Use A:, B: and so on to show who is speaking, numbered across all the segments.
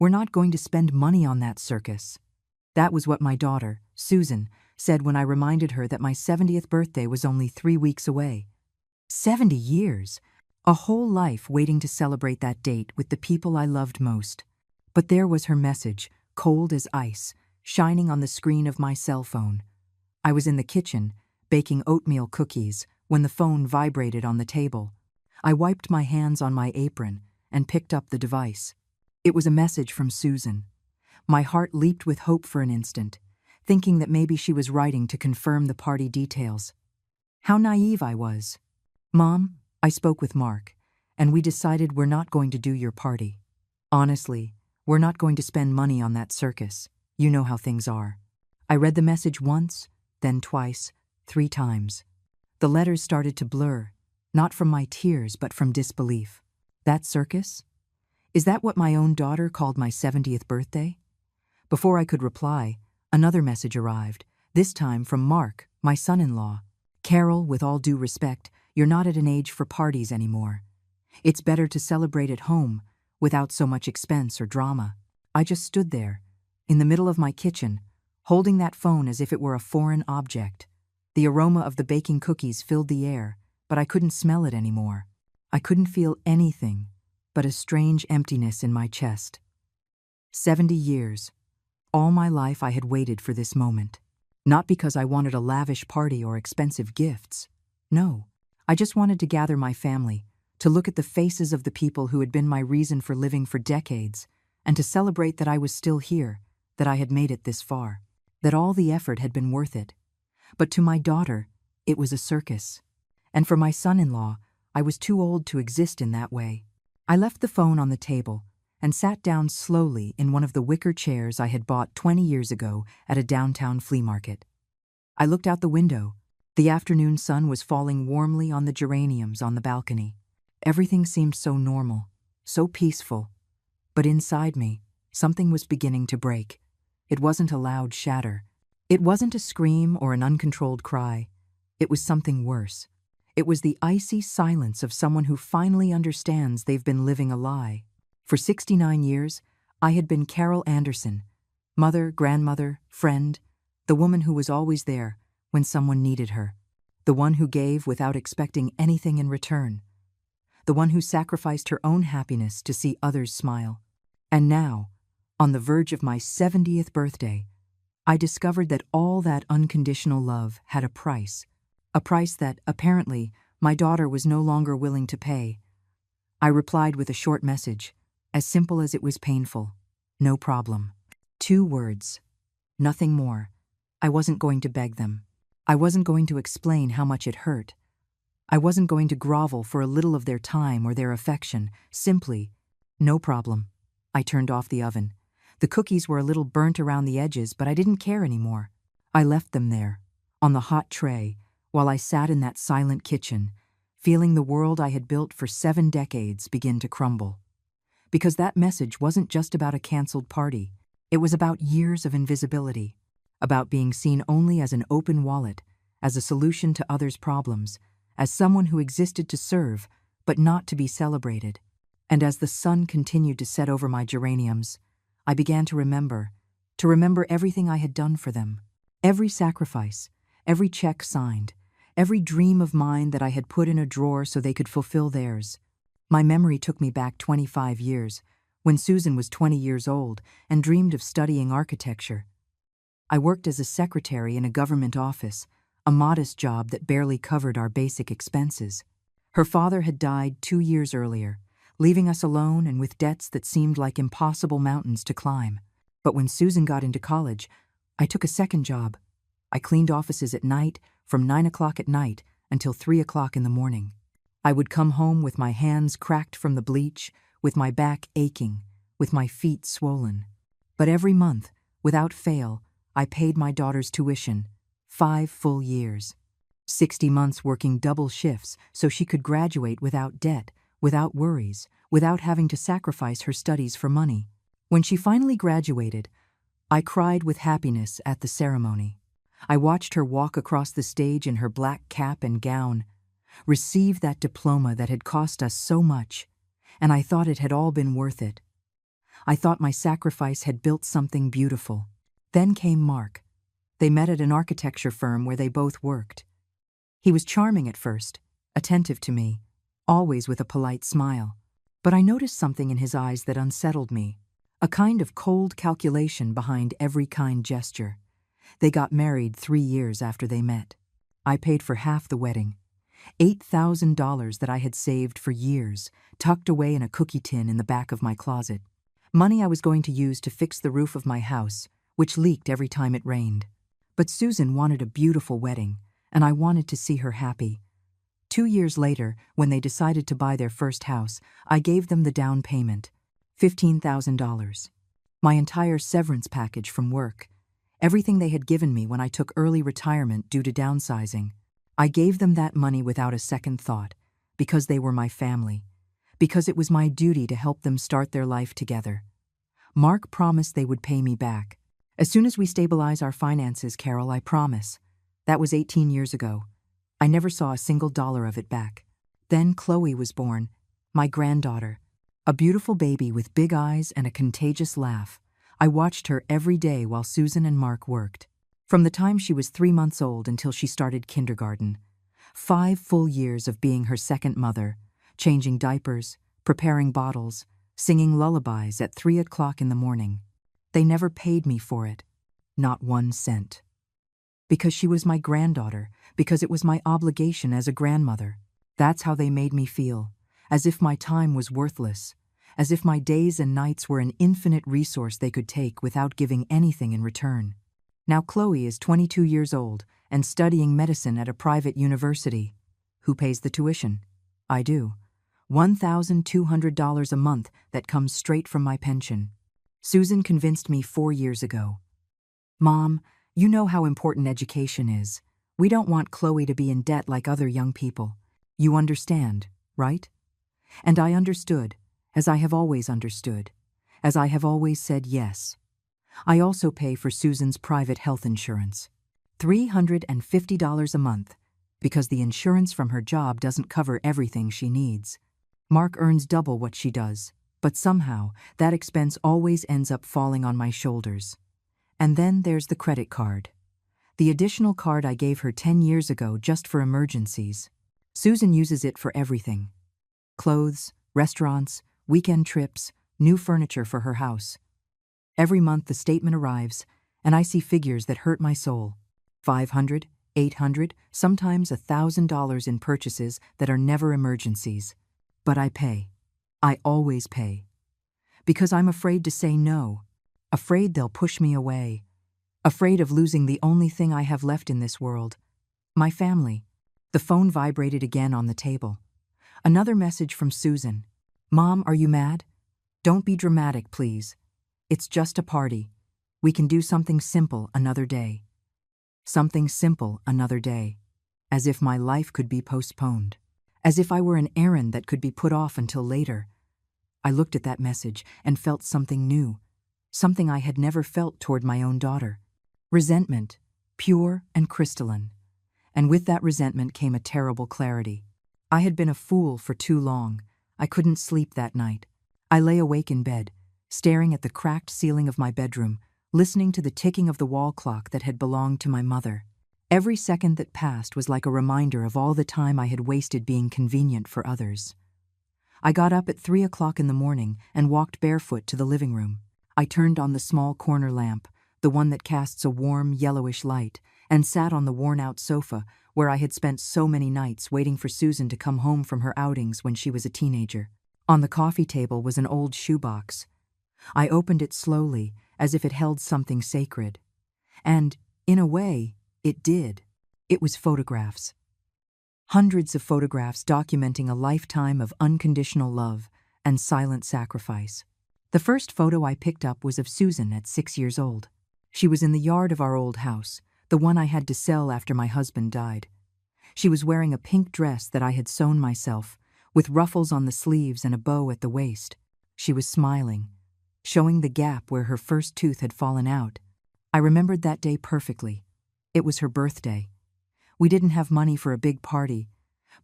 A: We're not going to spend money on that circus." That was what my daughter, Susan, said when I reminded her that my 70th birthday was only 3 weeks away. 70 years! A whole life waiting to celebrate that date with the people I loved most. But there was her message, cold as ice, shining on the screen of my cell phone. I was in the kitchen, baking oatmeal cookies, when the phone vibrated on the table. I wiped my hands on my apron and picked up the device. It was a message from Susan. My heart leaped with hope for an instant, thinking that maybe she was writing to confirm the party details. How naive I was. "Mom, I spoke with Mark, and we decided we're not going to do your party. Honestly, we're not going to spend money on that circus. You know how things are." I read the message once, then twice, 3 times. The letters started to blur, not from my tears but from disbelief. That circus? Is that what my own daughter called my 70th birthday? Before I could reply, another message arrived, this time from Mark, my son-in-law. "Carol, with all due respect, you're not at an age for parties anymore. It's better to celebrate at home, without so much expense or drama." I just stood there, in the middle of my kitchen, holding that phone as if it were a foreign object. The aroma of the baking cookies filled the air, but I couldn't smell it anymore. I couldn't feel anything but a strange emptiness in my chest. 70 years. All my life I had waited for this moment. Not because I wanted a lavish party or expensive gifts. No, I just wanted to gather my family, to look at the faces of the people who had been my reason for living for decades, and to celebrate that I was still here, that I had made it this far, that all the effort had been worth it. But to my daughter, it was a circus. And for my son-in-law, I was too old to exist in that way. I left the phone on the table and sat down slowly in one of the wicker chairs I had bought 20 years ago at a downtown flea market. I looked out the window. The afternoon sun was falling warmly on the geraniums on the balcony. Everything seemed so normal, so peaceful. But inside me, something was beginning to break. It wasn't a loud shatter. It wasn't a scream or an uncontrolled cry. It was something worse. It was the icy silence of someone who finally understands they've been living a lie. For 69 years, I had been Carol Anderson, mother, grandmother, friend, the woman who was always there when someone needed her, the one who gave without expecting anything in return, the one who sacrificed her own happiness to see others smile. And now, on the verge of my 70th birthday, I discovered that all that unconditional love had a price that, apparently, my daughter was no longer willing to pay. I replied with a short message, as simple as it was painful. "No problem." 2 words. Nothing more. I wasn't going to beg them. I wasn't going to explain how much it hurt. I wasn't going to grovel for a little of their time or their affection. Simply, "No problem." I turned off the oven. The cookies were a little burnt around the edges, but I didn't care anymore. I left them there, on the hot tray, while I sat in that silent kitchen, feeling the world I had built for 7 decades begin to crumble. Because that message wasn't just about a canceled party. It was about years of invisibility, about being seen only as an open wallet, as a solution to others' problems, as someone who existed to serve, but not to be celebrated. And as the sun continued to set over my geraniums, I began to remember everything I had done for them, every sacrifice, every check signed, every dream of mine that I had put in a drawer so they could fulfill theirs. My memory took me back 25 years, when Susan was 20 years old and dreamed of studying architecture. I worked as a secretary in a government office, a modest job that barely covered our basic expenses. Her father had died 2 years earlier, leaving us alone and with debts that seemed like impossible mountains to climb. But when Susan got into college, I took a second job. I cleaned offices at night, from 9 o'clock at night until 3 o'clock in the morning. I would come home with my hands cracked from the bleach, with my back aching, with my feet swollen. But every month, without fail, I paid my daughter's tuition, 5 full years. 60 months working double shifts so she could graduate without debt, without worries, without having to sacrifice her studies for money. When she finally graduated, I cried with happiness at the ceremony. I watched her walk across the stage in her black cap and gown, receive that diploma that had cost us so much, and I thought it had all been worth it. I thought my sacrifice had built something beautiful. Then came Mark. They met at an architecture firm where they both worked. He was charming at first, attentive to me, always with a polite smile. But I noticed something in his eyes that unsettled me, a kind of cold calculation behind every kind gesture. They got married 3 years after they met. I paid for half the wedding, $8,000 that I had saved for years, tucked away in a cookie tin in the back of my closet. Money I was going to use to fix the roof of my house, which leaked every time it rained. But Susan wanted a beautiful wedding, and I wanted to see her happy. 2 years later, when they decided to buy their first house, I gave them the down payment, $15,000. My entire severance package from work, everything they had given me when I took early retirement due to downsizing. I gave them that money without a second thought, because they were my family, because it was my duty to help them start their life together. Mark promised they would pay me back. As soon as we stabilize our finances, Carol, I promise. That was 18 years ago. I never saw a single dollar of it back. Then Chloe was born, my granddaughter, a beautiful baby with big eyes and a contagious laugh. I watched her every day while Susan and Mark worked. From the time she was 3 months old until she started kindergarten. 5 full years of being her second mother, changing diapers, preparing bottles, singing lullabies at 3 o'clock in the morning. They never paid me for it, not 1 cent. Because she was my granddaughter, because it was my obligation as a grandmother. That's how they made me feel, as if my time was worthless, as if my days and nights were an infinite resource they could take without giving anything in return. Now Chloe is 22 years old and studying medicine at a private university. Who pays the tuition? I do. $1,200 a month that comes straight from my pension. Susan convinced me 4 years ago. Mom, you know how important education is. We don't want Chloe to be in debt like other young people. You understand, right? And I understood, as I have always understood, as I have always said yes. I also pay for Susan's private health insurance, $350 a month, because the insurance from her job doesn't cover everything she needs. Mark earns double what she does, but somehow that expense always ends up falling on my shoulders. And then there's the credit card. The additional card I gave her 10 years ago just for emergencies. Susan uses it for everything. Clothes, restaurants, weekend trips, new furniture for her house. Every month the statement arrives, and I see figures that hurt my soul. $500, $800, sometimes $1,000 in purchases that are never emergencies. But I pay. I always pay. Because I'm afraid to say no. Afraid they'll push me away. Afraid of losing the only thing I have left in this world. My family. The phone vibrated again on the table. Another message from Susan. Mom, are you mad? Don't be dramatic, please. It's just a party. We can do something simple another day. Something simple another day. As if my life could be postponed. As if I were an errand that could be put off until later. I looked at that message and felt something new. Something I had never felt toward my own daughter. Resentment, pure and crystalline. And with that resentment came a terrible clarity. I had been a fool for too long. I couldn't sleep that night. I lay awake in bed, staring at the cracked ceiling of my bedroom, listening to the ticking of the wall clock that had belonged to my mother. Every second that passed was like a reminder of all the time I had wasted being convenient for others. I got up at 3 o'clock in the morning and walked barefoot to the living room. I turned on the small corner lamp, the one that casts a warm, yellowish light, and sat on the worn-out sofa where I had spent so many nights waiting for Susan to come home from her outings when she was a teenager. On the coffee table was an old shoebox. I opened it slowly, as if it held something sacred. And, in a way, it did. It was photographs. Hundreds of photographs documenting a lifetime of unconditional love and silent sacrifice. The first photo I picked up was of Susan at 6 years old. She was in the yard of our old house, the one I had to sell after my husband died. She was wearing a pink dress that I had sewn myself, with ruffles on the sleeves and a bow at the waist. She was smiling, showing the gap where her first tooth had fallen out. I remembered that day perfectly. It was her birthday. We didn't have money for a big party,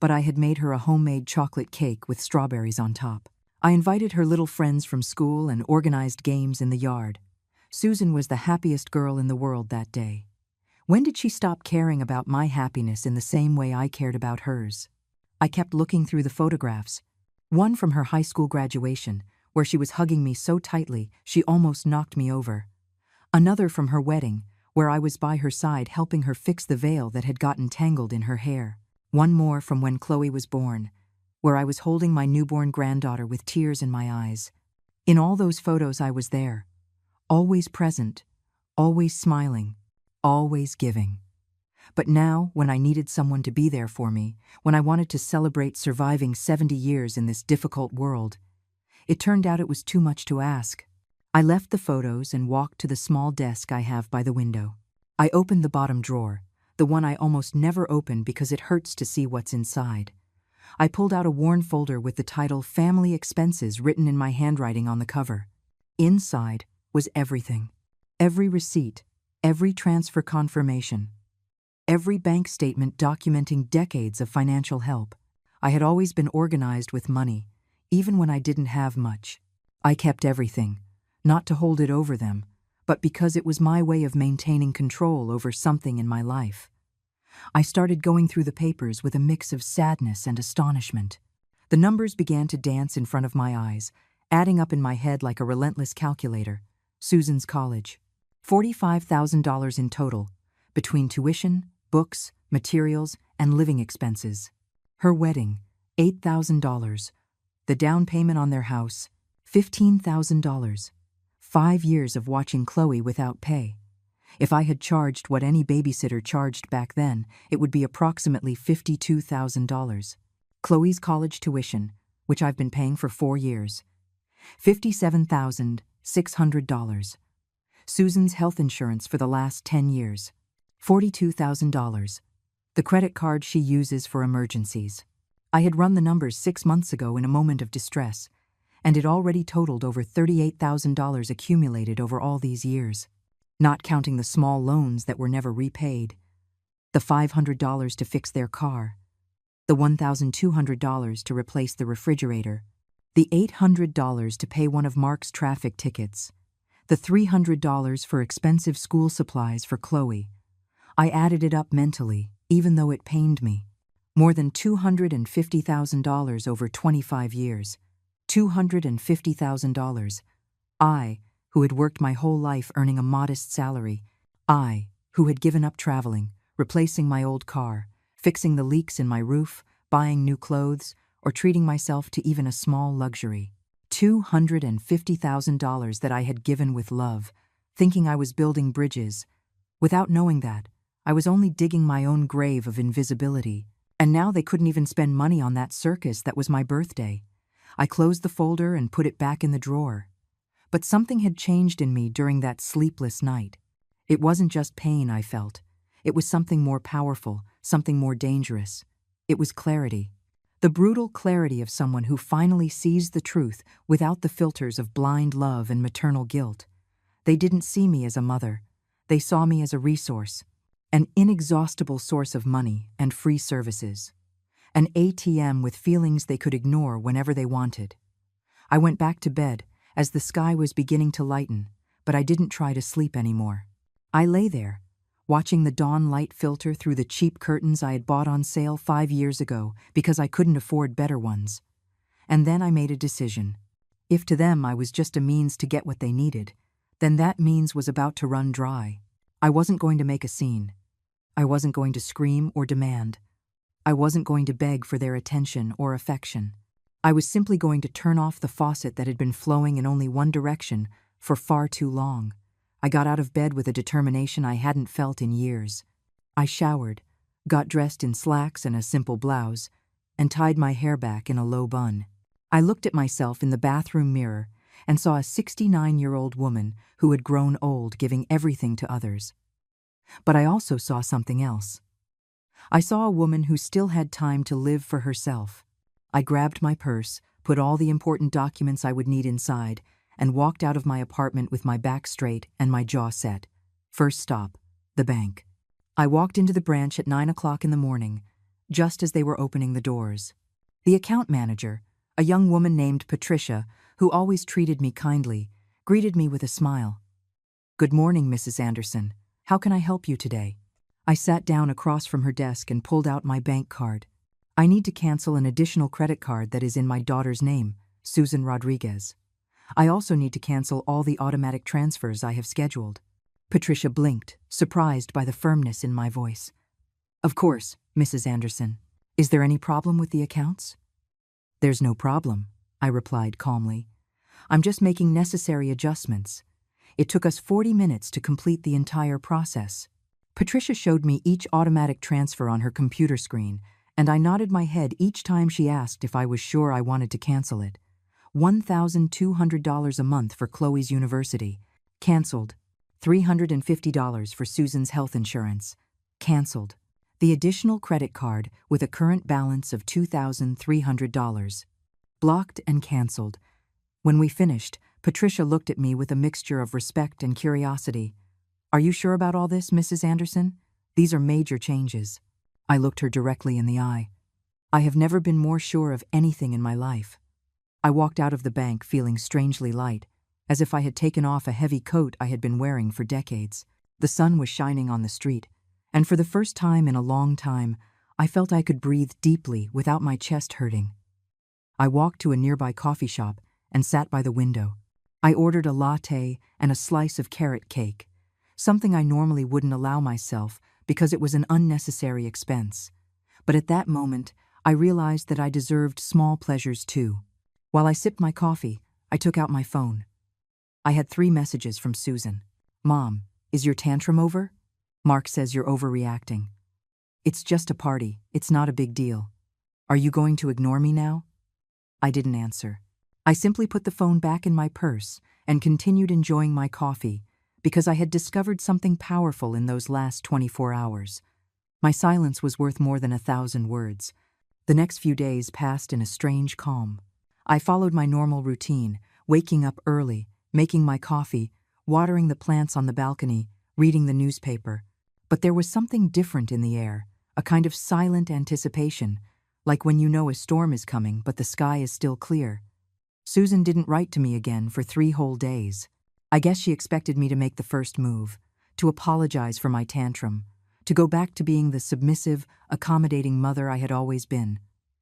A: but I had made her a homemade chocolate cake with strawberries on top. I invited her little friends from school and organized games in the yard. Susan was the happiest girl in the world that day. When did she stop caring about my happiness in the same way I cared about hers? I kept looking through the photographs. One from her high school graduation, where she was hugging me so tightly she almost knocked me over. Another from her wedding, where I was by her side helping her fix the veil that had gotten tangled in her hair. One more from when Chloe was born, where I was holding my newborn granddaughter with tears in my eyes. In all those photos I was there, always present, always smiling, always giving. But now, when I needed someone to be there for me, when I wanted to celebrate surviving 70 years in this difficult world, it turned out it was too much to ask. I left the photos and walked to the small desk I have by the window. I opened the bottom drawer, the one I almost never open because it hurts to see what's inside. I pulled out a worn folder with the title Family Expenses written in my handwriting on the cover. Inside was everything. Every receipt, every transfer confirmation, every bank statement documenting decades of financial help. I had always been organized with money, even when I didn't have much. I kept everything, not to hold it over them, but because it was my way of maintaining control over something in my life. I started going through the papers with a mix of sadness and astonishment. The numbers began to dance in front of my eyes, adding up in my head like a relentless calculator. Susan's college. $45,000 in total, between tuition, books, materials, and living expenses. Her wedding, $8,000. The down payment on their house, $15,000. 5 years of watching Chloe without pay. If I had charged what any babysitter charged back then, it would be approximately $52,000. Chloe's college tuition, which I've been paying for 4 years, $57,600. Susan's health insurance for the last 10 years, $42,000. The credit card she uses for emergencies. I had run the numbers 6 months ago in a moment of distress, and it already totaled over $38,000 accumulated over all these years, not counting the small loans that were never repaid, the $500 to fix their car, the $1,200 to replace the refrigerator, the $800 to pay one of Mark's traffic tickets, the $300 for expensive school supplies for Chloe. I added it up mentally, even though it pained me. More than $250,000 over 25 years. $250,000. I, who had worked my whole life earning a modest salary. I, who had given up traveling, replacing my old car, fixing the leaks in my roof, buying new clothes, or treating myself to even a small luxury. $250,000 that I had given with love, thinking I was building bridges. Without knowing that, I was only digging my own grave of invisibility. And now they couldn't even spend money on that circus that was my birthday. I closed the folder and put it back in the drawer. But something had changed in me during that sleepless night. It wasn't just pain I felt. It was something more powerful, something more dangerous. It was clarity. The brutal clarity of someone who finally sees the truth without the filters of blind love and maternal guilt. They didn't see me as a mother. They saw me as a resource, an inexhaustible source of money and free services, an ATM with feelings they could ignore whenever they wanted. I went back to bed as the sky was beginning to lighten, but I didn't try to sleep anymore. I lay there, watching the dawn light filter through the cheap curtains I had bought on sale 5 years ago because I couldn't afford better ones. And then I made a decision. If to them I was just a means to get what they needed, then that means was about to run dry. I wasn't going to make a scene. I wasn't going to scream or demand. I wasn't going to beg for their attention or affection. I was simply going to turn off the faucet that had been flowing in only one direction for far too long. I got out of bed with a determination I hadn't felt in years. I showered, got dressed in slacks and a simple blouse, and tied my hair back in a low bun. I looked at myself in the bathroom mirror and saw a 69-year-old woman who had grown old giving everything to others. But I also saw something else. I saw a woman who still had time to live for herself. I grabbed my purse, put all the important documents I would need inside, and walked out of my apartment with my back straight and my jaw set. First stop, the bank. I walked into the branch at 9 o'clock in the morning, just as they were opening the doors. The account manager, A young woman named Patricia, who always treated me kindly, greeted me with a smile. "Good morning, Mrs. Anderson. How can I help you today?" I sat down across from her desk and pulled out my bank card. "I need to cancel an additional credit card that is in my daughter's name, Susan Rodriguez. I also need to cancel all the automatic transfers I have scheduled." Patricia blinked, surprised by the firmness in my voice. "Of course, Mrs. Anderson. Is there any problem with the accounts?" "There's no problem," I replied calmly. "I'm just making necessary adjustments. It took us 40 minutes to complete the entire process." Patricia showed me each automatic transfer on her computer screen, and I nodded my head each time she asked if I was sure I wanted to cancel it. $1,200 a month for Chloe's university. Canceled. $350 for Susan's health insurance. Canceled. The additional credit card with a current balance of $2,300. Blocked and canceled. When we finished, Patricia looked at me with a mixture of respect and curiosity. "Are you sure about all this, Mrs. Anderson? These are major changes." I looked her directly in the eye. I have never been more sure of anything in my life. I walked out of the bank feeling strangely light, as if I had taken off a heavy coat I had been wearing for decades. The sun was shining on the street, and for the first time in a long time, I felt I could breathe deeply without my chest hurting. I walked to a nearby coffee shop and sat by the window. I ordered a latte and a slice of carrot cake, something I normally wouldn't allow myself because it was an unnecessary expense. But at that moment, I realized that I deserved small pleasures too. While I sipped my coffee, I took out my phone. I had 3 messages from Susan. "Mom, is your tantrum over? Mark says you're overreacting. It's just a party, it's not a big deal. Are you going to ignore me now?" I didn't answer. I simply put the phone back in my purse and continued enjoying my coffee because I had discovered something powerful in those last 24 hours. My silence was worth more than 1,000 words. The next few days passed in a strange calm. I followed my normal routine, waking up early, making my coffee, watering the plants on the balcony, reading the newspaper. But there was something different in the air, a kind of silent anticipation, like when you know a storm is coming but the sky is still clear. Susan didn't write to me again for 3 whole days. I guess she expected me to make the first move, to apologize for my tantrum, to go back to being the submissive, accommodating mother I had always been.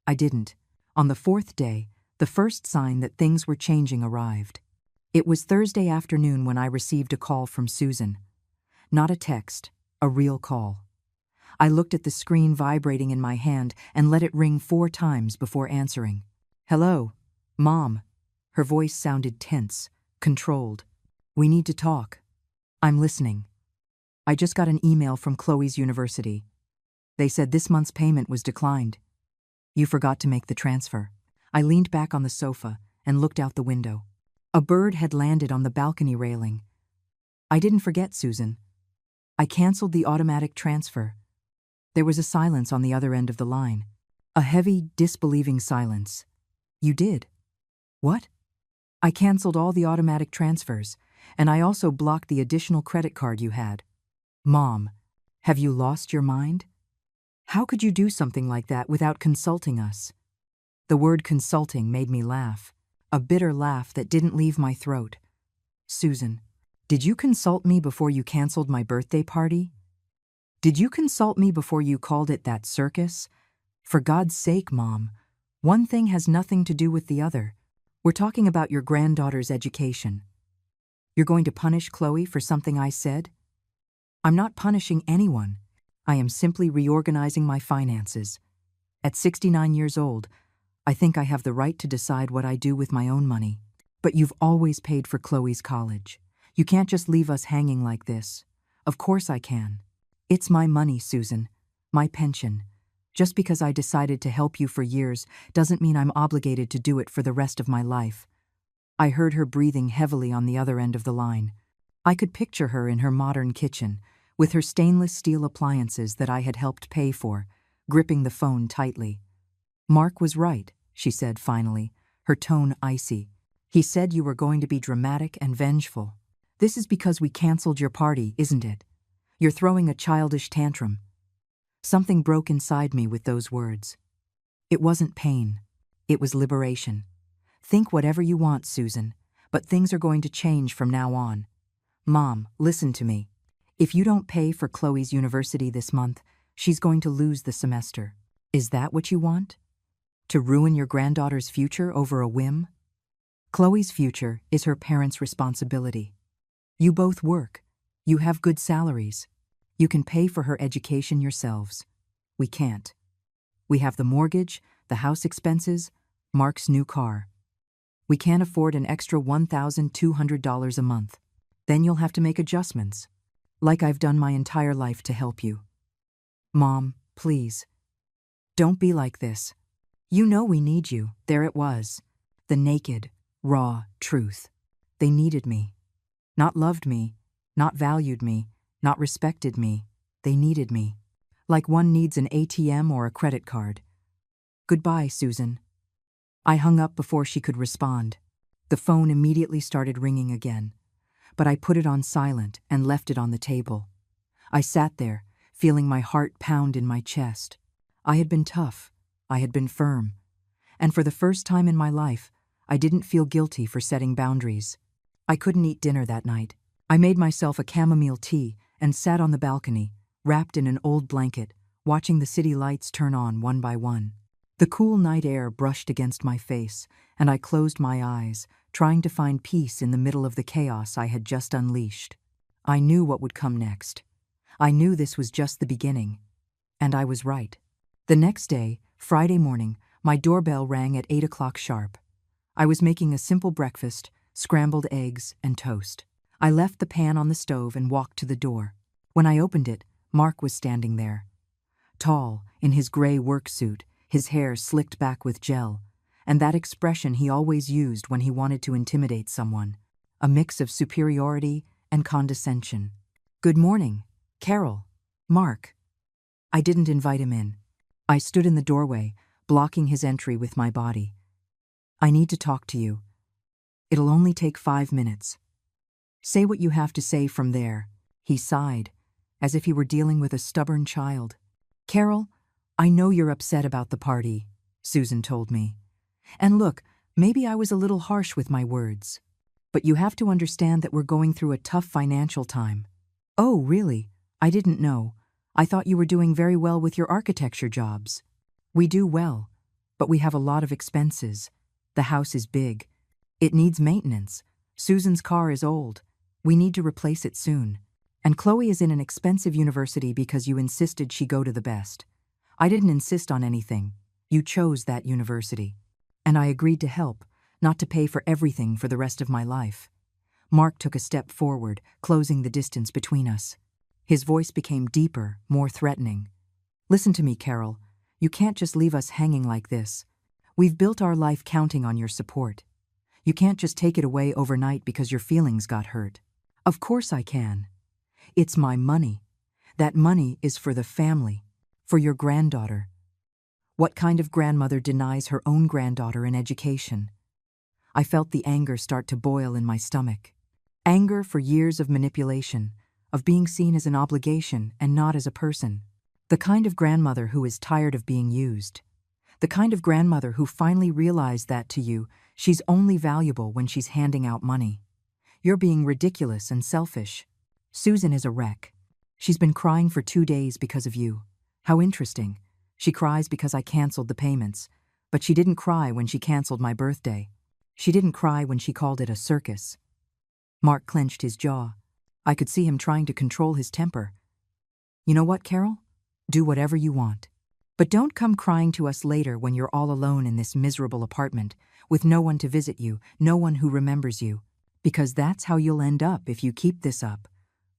A: I didn't. On the 4th day, the first sign that things were changing arrived. It was Thursday afternoon when I received a call from Susan. Not a text, a real call. I looked at the screen vibrating in my hand and let it ring 4 times before answering. "Hello, Mom." Her voice sounded tense, controlled. "We need to talk." "I'm listening." "I just got an email from Chloe's university. They said this month's payment was declined. You forgot to make the transfer." I leaned back on the sofa and looked out the window. A bird had landed on the balcony railing. "I didn't forget, Susan. I canceled the automatic transfer." There was a silence on the other end of the line. A heavy, disbelieving silence. "You did? What?" "I canceled all the automatic transfers, and I also blocked the additional credit card you had." "Mom, have you lost your mind? How could you do something like that without consulting us?" The word consulting made me laugh, a bitter laugh that didn't leave my throat. "Susan, did you consult me before you canceled my birthday party? Did you consult me before you called it that circus? For God's sake, Mom, one thing has nothing to do with the other. We're talking about your granddaughter's education. You're going to punish Chloe for something I said? I'm not punishing anyone. I am simply reorganizing my finances. At 69 years old, I think I have the right to decide what I do with my own money. But you've always paid for Chloe's college. You can't just leave us hanging like this." "Of course I can. It's my money, Susan. My pension. Just because I decided to help you for years doesn't mean I'm obligated to do it for the rest of my life." I heard her breathing heavily on the other end of the line. I could picture her in her modern kitchen, with her stainless steel appliances that I had helped pay for, gripping the phone tightly. "Mark was right," she said finally, her tone icy. "He said you were going to be dramatic and vengeful. This is because we canceled your party, isn't it? You're throwing a childish tantrum." Something broke inside me with those words. It wasn't pain. It was liberation. Think whatever you want, Susan, but things are going to change from now on. Mom, listen to me. If you don't pay for Chloe's university this month, she's going to lose the semester. Is that what you want? To ruin your granddaughter's future over a whim? Chloe's future is her parents' responsibility. You both work. You have good salaries. You can pay for her education yourselves. We can't. We have the mortgage, the house expenses, Mark's new car. We can't afford an extra $1,200 a month. Then you'll have to make adjustments, like I've done my entire life to help you. Mom, please. Don't be like this. You know we need you. There it was. The naked, raw truth. They needed me. Not loved me, not valued me, not respected me. They needed me. Like one needs an ATM or a credit card. Goodbye, Susan. I hung up before she could respond. The phone immediately started ringing again, but I put it on silent and left it on the table. I sat there, feeling my heart pound in my chest. I had been tough. I had been firm. And for the first time in my life, I didn't feel guilty for setting boundaries. I couldn't eat dinner that night. I made myself a chamomile tea and sat on the balcony, wrapped in an old blanket, watching the city lights turn on one by one. The cool night air brushed against my face, and I closed my eyes, trying to find peace in the middle of the chaos I had just unleashed. I knew what would come next. I knew this was just the beginning. And I was right. The next day, Friday morning, my doorbell rang at 8 o'clock sharp. I was making a simple breakfast, scrambled eggs and toast. I left the pan on the stove and walked to the door. When I opened it, Mark was standing there. Tall, in his gray work suit, his hair slicked back with gel, and that expression he always used when he wanted to intimidate someone, a mix of superiority and condescension. "Good morning, Carol. Mark." I didn't invite him in. I stood in the doorway, blocking his entry with my body. "I need to talk to you. It'll only take 5 minutes." "Say what you have to say from there," he sighed, as if he were dealing with a stubborn child. "Carol, I know you're upset about the party," Susan told me. "And look, maybe I was a little harsh with my words. But you have to understand that we're going through a tough financial time." "Oh, really? I didn't know. I thought you were doing very well with your architecture jobs." "We do well, but we have a lot of expenses. The house is big. It needs maintenance. Susan's car is old. We need to replace it soon. And Chloe is in an expensive university because you insisted she go to the best. I didn't insist on anything. You chose that university. And I agreed to help, not to pay for everything for the rest of my life." Mark took a step forward, closing the distance between us. His voice became deeper, more threatening. "Listen to me, Carol. You can't just leave us hanging like this. We've built our life counting on your support. You can't just take it away overnight because your feelings got hurt." "Of course I can. It's my money. That money is for the family, for your granddaughter. What kind of grandmother denies her own granddaughter an education?" I felt the anger start to boil in my stomach. Anger for years of manipulation, of being seen as an obligation and not as a person. The kind of grandmother who is tired of being used. The kind of grandmother who finally realized that to you, she's only valuable when she's handing out money. You're being ridiculous and selfish. Susan is a wreck. She's been crying for 2 days because of you. How interesting. She cries because I canceled the payments, but she didn't cry when she canceled my birthday. She didn't cry when she called it a circus. Mark clenched his jaw. I could see him trying to control his temper. "You know what, Carol? Do whatever you want. But don't come crying to us later when you're all alone in this miserable apartment, with no one to visit you, no one who remembers you. Because that's how you'll end up if you keep this up.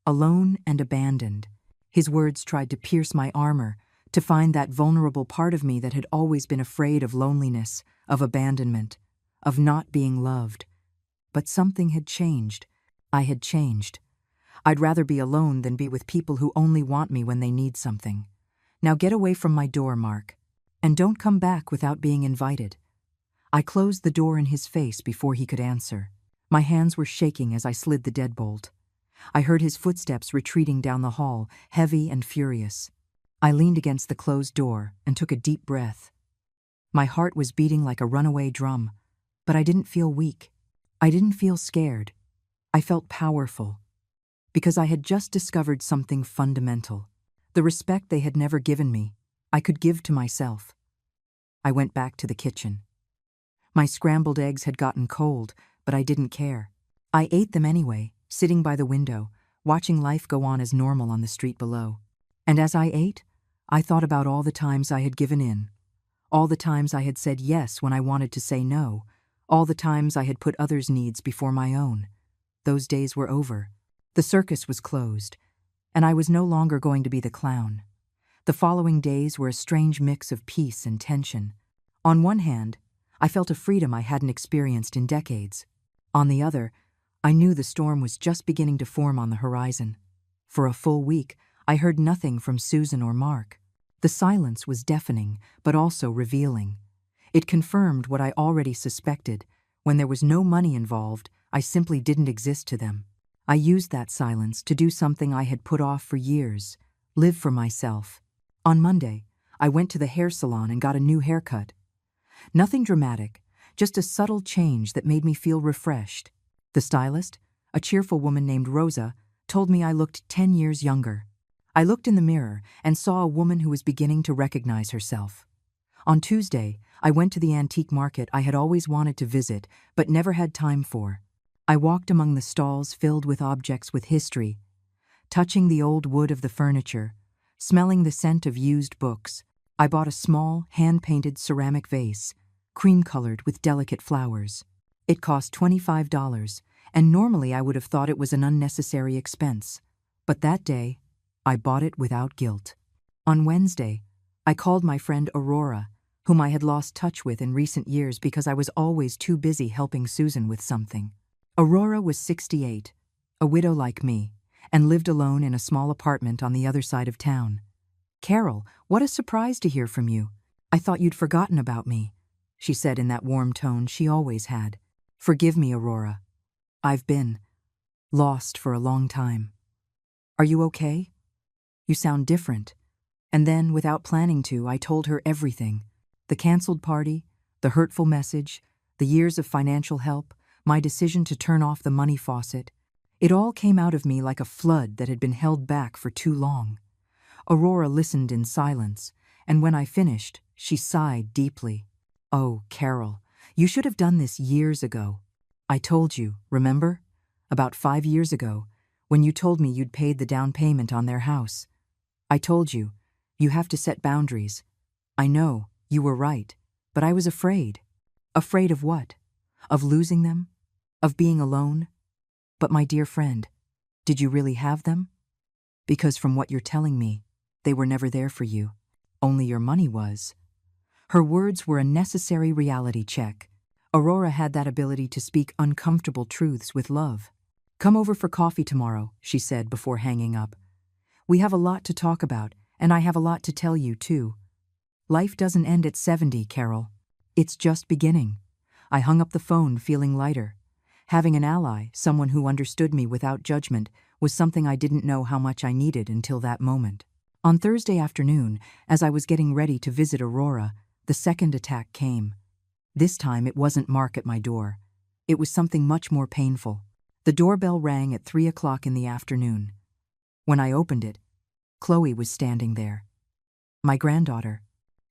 A: Alone and abandoned." His words tried to pierce my armor, to find that vulnerable part of me that had always been afraid of loneliness, of abandonment, of not being loved. But something had changed. I had changed. I'd rather be alone than be with people who only want me when they need something. Now get away from my door, Mark. And don't come back without being invited. I closed the door in his face before he could answer. My hands were shaking as I slid the deadbolt. I heard his footsteps retreating down the hall, heavy and furious. I leaned against the closed door and took a deep breath. My heart was beating like a runaway drum, but I didn't feel weak. I didn't feel scared. I felt powerful, because I had just discovered something fundamental. The respect they had never given me, I could give to myself. I went back to the kitchen. My scrambled eggs had gotten cold, but I didn't care. I ate them anyway, sitting by the window, watching life go on as normal on the street below. And as I ate, I thought about all the times I had given in, all the times I had said yes when I wanted to say no, all the times I had put others' needs before my own. Those days were over. The circus was closed, and I was no longer going to be the clown. The following days were a strange mix of peace and tension. On one hand, I felt a freedom I hadn't experienced in decades. On the other, I knew the storm was just beginning to form on the horizon. For a full week, I heard nothing from Susan or Mark. The silence was deafening, but also revealing. It confirmed what I already suspected. When there was no money involved, I simply didn't exist to them. I used that silence to do something I had put off for years: live for myself. On Monday, I went to the hair salon and got a new haircut. Nothing dramatic, just a subtle change that made me feel refreshed. The stylist, a cheerful woman named Rosa, told me I looked 10 years younger. I looked in the mirror and saw a woman who was beginning to recognize herself. On Tuesday, I went to the antique market I had always wanted to visit but never had time for. I walked among the stalls filled with objects with history, touching the old wood of the furniture, smelling the scent of used books. I bought a small, hand-painted ceramic vase, cream-colored with delicate flowers. It cost $25, and normally I would have thought it was an unnecessary expense. But that day, I bought it without guilt. On Wednesday, I called my friend Aurora, whom I had lost touch with in recent years because I was always too busy helping Susan with something. Aurora was 68, a widow like me, and lived alone in a small apartment on the other side of town. "Carol, what a surprise to hear from you. I thought you'd forgotten about me," she said in that warm tone she always had. "Forgive me, Aurora. I've been lost for a long time. Are you okay? You sound different." And then, without planning to, I told her everything. The canceled party, the hurtful message, the years of financial help, my decision to turn off the money faucet. It all came out of me like a flood that had been held back for too long. Aurora listened in silence, and when I finished, she sighed deeply. "Oh, Carol, you should have done this years ago. I told you, remember? About 5 years ago, when you told me you'd paid the down payment on their house. I told you, you have to set boundaries. I know, you were right, but I was afraid. Afraid of what? Of losing them? Of being alone? But my dear friend, did you really have them? Because from what you're telling me, they were never there for you. Only your money was." Her words were a necessary reality check. Aurora had that ability to speak uncomfortable truths with love. "Come over for coffee tomorrow," she said before hanging up. "We have a lot to talk about, and I have a lot to tell you, too. Life doesn't end at 70, Carol. It's just beginning." I hung up the phone feeling lighter. Having an ally, someone who understood me without judgment, was something I didn't know how much I needed until that moment. On Thursday afternoon, as I was getting ready to visit Aurora, the second attack came. This time it wasn't Mark at my door. It was something much more painful. The doorbell rang at 3 o'clock in the afternoon. When I opened it, Chloe was standing there. My granddaughter.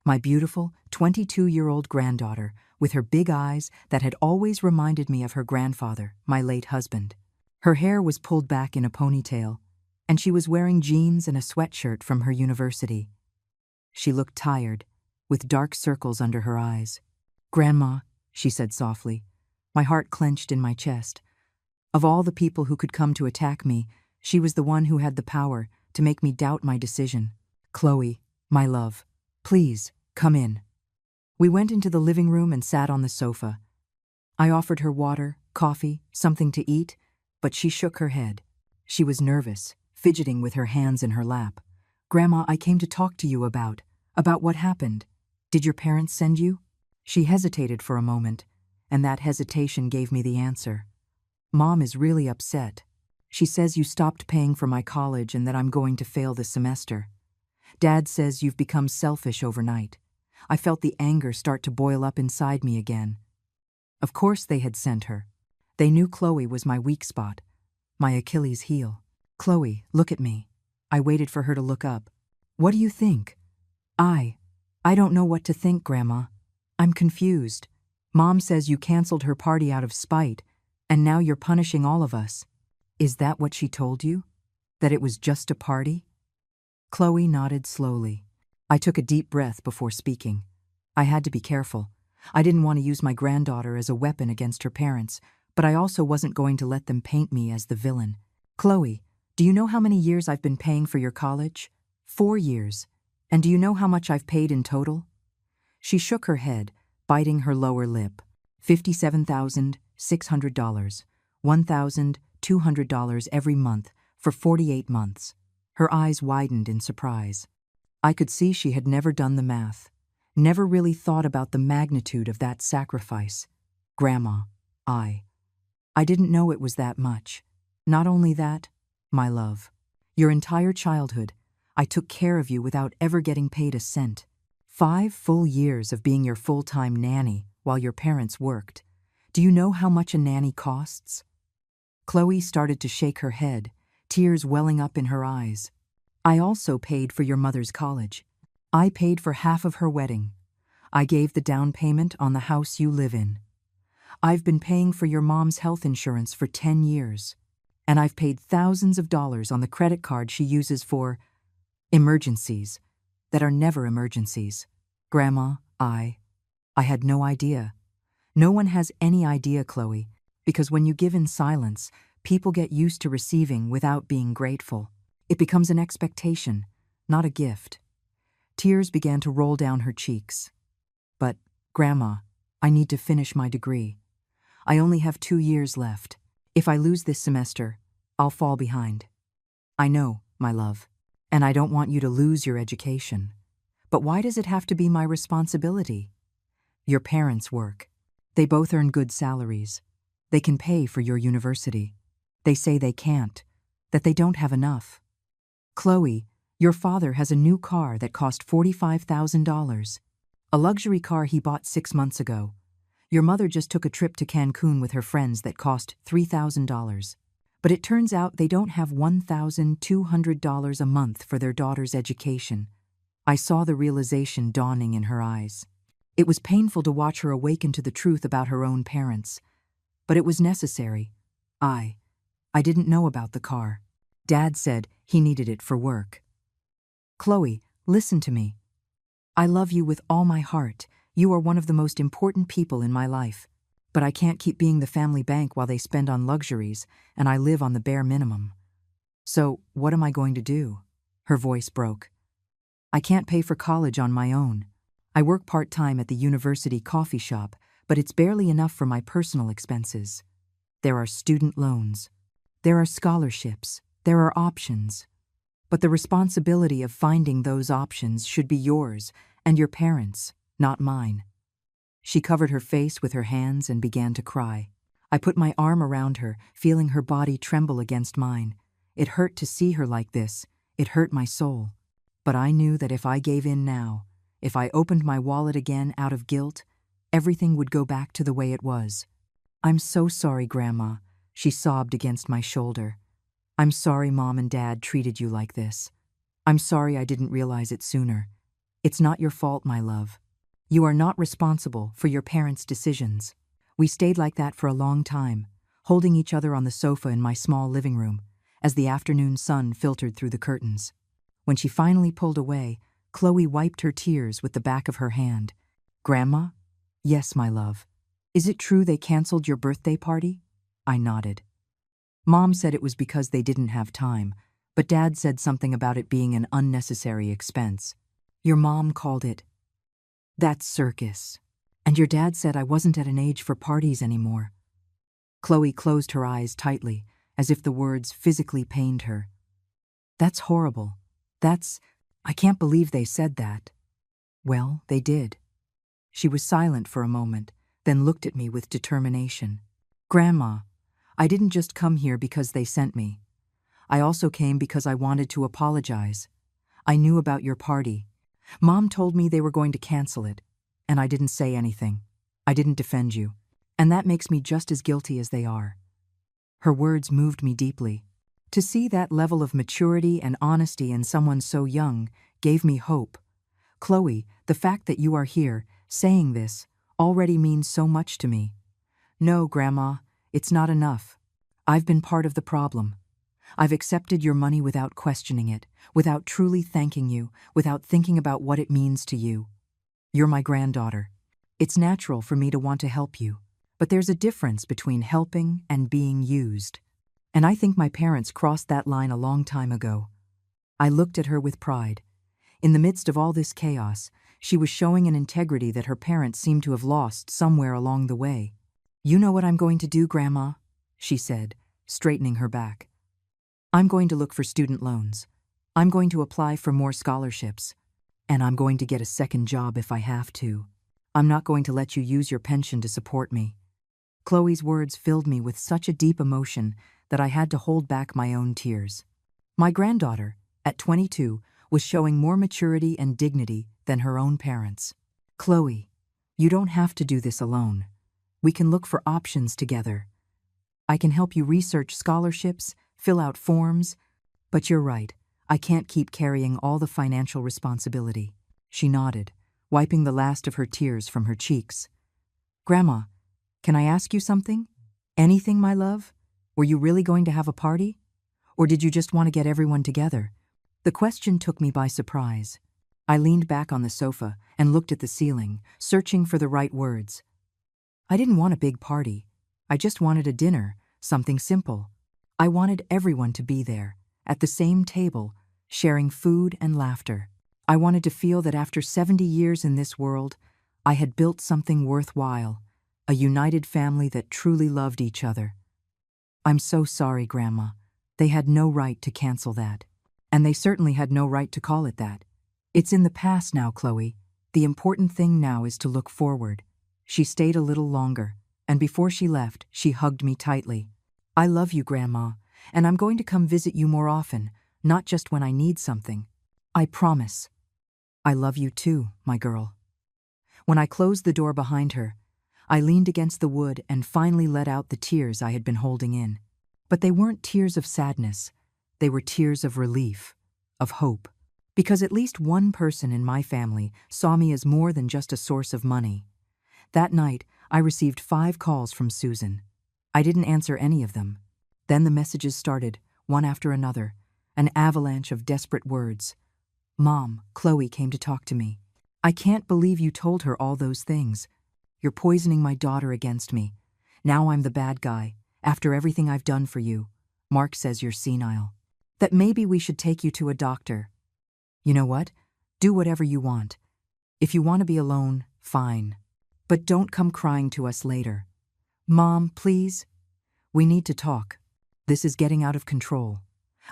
A: My beautiful, 22-year-old granddaughter, with her big eyes that had always reminded me of her grandfather, my late husband. Her hair was pulled back in a ponytail, and she was wearing jeans and a sweatshirt from her university. She looked tired, with dark circles under her eyes. "Grandma," she said softly. My heart clenched in my chest. Of all the people who could come to attack me, she was the one who had the power to make me doubt my decision. "Chloe, my love, please, come in." We went into the living room and sat on the sofa. I offered her water, coffee, something to eat, but she shook her head. She was nervous, fidgeting with her hands in her lap. "Grandma, I came to talk to you about what happened. Did your parents send you?" She hesitated for a moment, and that hesitation gave me the answer. "Mom is really upset. She says you stopped paying for my college and that I'm going to fail this semester. Dad says you've become selfish overnight. I felt the anger start to boil up inside me again. Of course they had sent her. They knew Chloe was my weak spot, my Achilles heel. Chloe, look at me. I waited for her to look up. What do you think? I don't know what to think, Grandma. I'm confused. Mom says you canceled her party out of spite, and now you're punishing all of us. Is that what she told you? That it was just a party? Chloe nodded slowly. I took a deep breath before speaking. I had to be careful. I didn't want to use my granddaughter as a weapon against her parents, but I also wasn't going to let them paint me as the villain. Chloe, do you know how many years I've been paying for your college? 4 years. And do you know how much I've paid in total? She shook her head, biting her lower lip. $57,600. $1,200 every month for 48 months. Her eyes widened in surprise. I could see she had never done the math, never really thought about the magnitude of that sacrifice. Grandma, I didn't know it was that much. Not only that, my love, your entire childhood, I took care of you without ever getting paid a cent. 5 full years of being your full-time nanny while your parents worked. Do you know how much a nanny costs? Chloe started to shake her head, tears welling up in her eyes. I also paid for your mother's college. I paid for half of her wedding. I gave the down payment on the house you live in. I've been paying for your mom's health insurance for 10 years. And I've paid thousands of dollars on the credit card she uses for emergencies that are never emergencies. Grandma, I had no idea. No one has any idea, Chloe, because when you give in silence, people get used to receiving without being grateful. It becomes an expectation, not a gift. Tears began to roll down her cheeks. But, Grandma, I need to finish my degree. I only have 2 years left. If I lose this semester, I'll fall behind. I know, my love, and I don't want you to lose your education. But why does it have to be my responsibility? Your parents work. They both earn good salaries. They can pay for your university. They say they can't, that they don't have enough. Chloe, your father has a new car that cost $45,000. A luxury car he bought 6 months ago. Your mother just took a trip to Cancun with her friends that cost $3,000. But it turns out they don't have $1,200 a month for their daughter's education. I saw the realization dawning in her eyes. It was painful to watch her awaken to the truth about her own parents. But it was necessary. I didn't know about the car. Dad said he needed it for work. Chloe, listen to me. I love you with all my heart. You are one of the most important people in my life. But I can't keep being the family bank while they spend on luxuries, and I live on the bare minimum. So, what am I going to do? Her voice broke. I can't pay for college on my own. I work part-time at the university coffee shop, but it's barely enough for my personal expenses. There are student loans. There are scholarships. There are options. But the responsibility of finding those options should be yours and your parents', not mine. She covered her face with her hands and began to cry. I put my arm around her, feeling her body tremble against mine. It hurt to see her like this. It hurt my soul. But I knew that if I gave in now, if I opened my wallet again out of guilt, everything would go back to the way it was. I'm so sorry, Grandma, she sobbed against my shoulder. I'm sorry Mom and Dad treated you like this. I'm sorry I didn't realize it sooner. It's not your fault, my love. You are not responsible for your parents' decisions. We stayed like that for a long time, holding each other on the sofa in my small living room, as the afternoon sun filtered through the curtains. When she finally pulled away, Chloe wiped her tears with the back of her hand. Grandma? Yes, my love. Is it true they canceled your birthday party? I nodded. Mom said it was because they didn't have time, but Dad said something about it being an unnecessary expense. Your mom called it, "That's circus." And your dad said I wasn't at an age for parties anymore. Chloe closed her eyes tightly, as if the words physically pained her. That's horrible. I can't believe they said that. Well, they did. She was silent for a moment, then looked at me with determination. Grandma, I didn't just come here because they sent me. I also came because I wanted to apologize. I knew about your party. Mom told me they were going to cancel it, and I didn't say anything. I didn't defend you, and that makes me just as guilty as they are." Her words moved me deeply. To see that level of maturity and honesty in someone so young gave me hope. "Chloe, the fact that you are here, saying this, already means so much to me." "No, Grandma, it's not enough. I've been part of the problem. I've accepted your money without questioning it, without truly thanking you, without thinking about what it means to you. You're my granddaughter. It's natural for me to want to help you, but there's a difference between helping and being used. And I think my parents crossed that line a long time ago." I looked at her with pride. In the midst of all this chaos, she was showing an integrity that her parents seemed to have lost somewhere along the way. "You know what I'm going to do, Grandma," she said, straightening her back. "I'm going to look for student loans. I'm going to apply for more scholarships. And I'm going to get a second job if I have to. I'm not going to let you use your pension to support me." Chloe's words filled me with such a deep emotion that I had to hold back my own tears. My granddaughter, at 22, was showing more maturity and dignity than her own parents. "Chloe, you don't have to do this alone. We can look for options together. I can help you research scholarships, fill out forms, but you're right, I can't keep carrying all the financial responsibility." She nodded, wiping the last of her tears from her cheeks. "Grandma, can I ask you something? Anything, my love? Were you really going to have a party? Or did you just want to get everyone together?" The question took me by surprise. I leaned back on the sofa and looked at the ceiling, searching for the right words. I didn't want a big party. I just wanted a dinner, something simple. I wanted everyone to be there, at the same table, sharing food and laughter. I wanted to feel that after 70 years in this world, I had built something worthwhile, a united family that truly loved each other. "I'm so sorry, Grandma. They had no right to cancel that. And they certainly had no right to call it that. It's in the past now, Chloe. The important thing now is to look forward." She stayed a little longer, and before she left, she hugged me tightly. "I love you, Grandma, and I'm going to come visit you more often, not just when I need something. I promise." "I love you too, my girl." When I closed the door behind her, I leaned against the wood and finally let out the tears I had been holding in. But they weren't tears of sadness. They were tears of relief, of hope, because at least one person in my family saw me as more than just a source of money. That night, I received 5 calls from Susan. I didn't answer any of them. Then the messages started, one after another, an avalanche of desperate words. "Mom, Chloe came to talk to me. I can't believe you told her all those things. You're poisoning my daughter against me. Now I'm the bad guy, after everything I've done for you. Mark says you're senile. That maybe we should take you to a doctor. You know what? Do whatever you want. If you want to be alone, fine. But don't come crying to us later. Mom, please. We need to talk. This is getting out of control."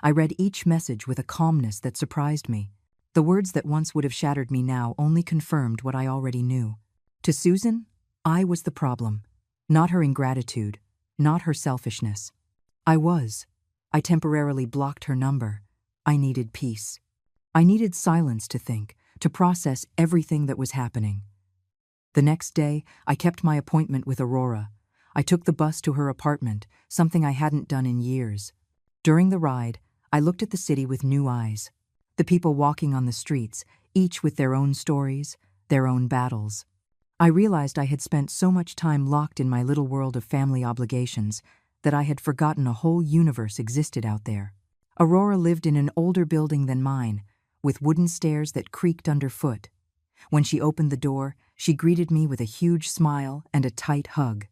A: I read each message with a calmness that surprised me. The words that once would have shattered me now only confirmed what I already knew. To Susan, I was the problem. Not her ingratitude, not her selfishness. I temporarily blocked her number. I needed peace. I needed silence to think, to process everything that was happening. The next day, I kept my appointment with Aurora. I took the bus to her apartment, something I hadn't done in years. During the ride, I looked at the city with new eyes. The people walking on the streets, each with their own stories, their own battles. I realized I had spent so much time locked in my little world of family obligations that I had forgotten a whole universe existed out there. Aurora lived in an older building than mine, with wooden stairs that creaked underfoot. When she opened the door, she greeted me with a huge smile and a tight hug.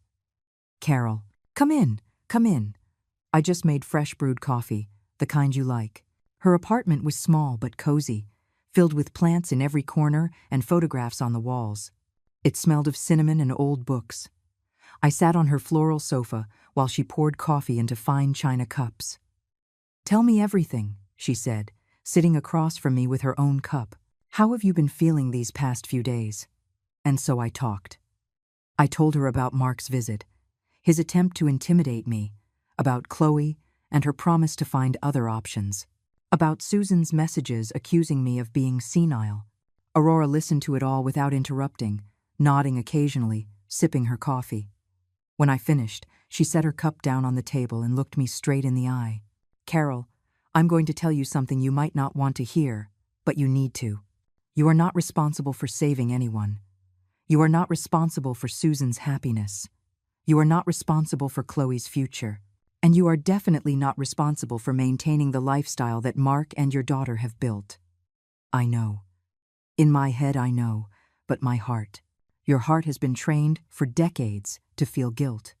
A: "Carol, come in, come in. I just made fresh brewed coffee, the kind you like." Her apartment was small but cozy, filled with plants in every corner and photographs on the walls. It smelled of cinnamon and old books. I sat on her floral sofa while she poured coffee into fine china cups. "Tell me everything," she said, sitting across from me with her own cup. "How have you been feeling these past few days?" And so I talked. I told her about Mark's visit, his attempt to intimidate me, about Chloe and her promise to find other options, about Susan's messages accusing me of being senile. Aurora listened to it all without interrupting, nodding occasionally, sipping her coffee. When I finished, she set her cup down on the table and looked me straight in the eye. Carol, I'm going to tell you something you might not want to hear, but you need to. You are not responsible for saving anyone. You are not responsible for Susan's happiness. You are not responsible for Chloe's future. And you are definitely not responsible for maintaining the lifestyle that Mark and your daughter have built. I know. In my head I know, but my heart. Your heart has been trained for decades to feel guilt.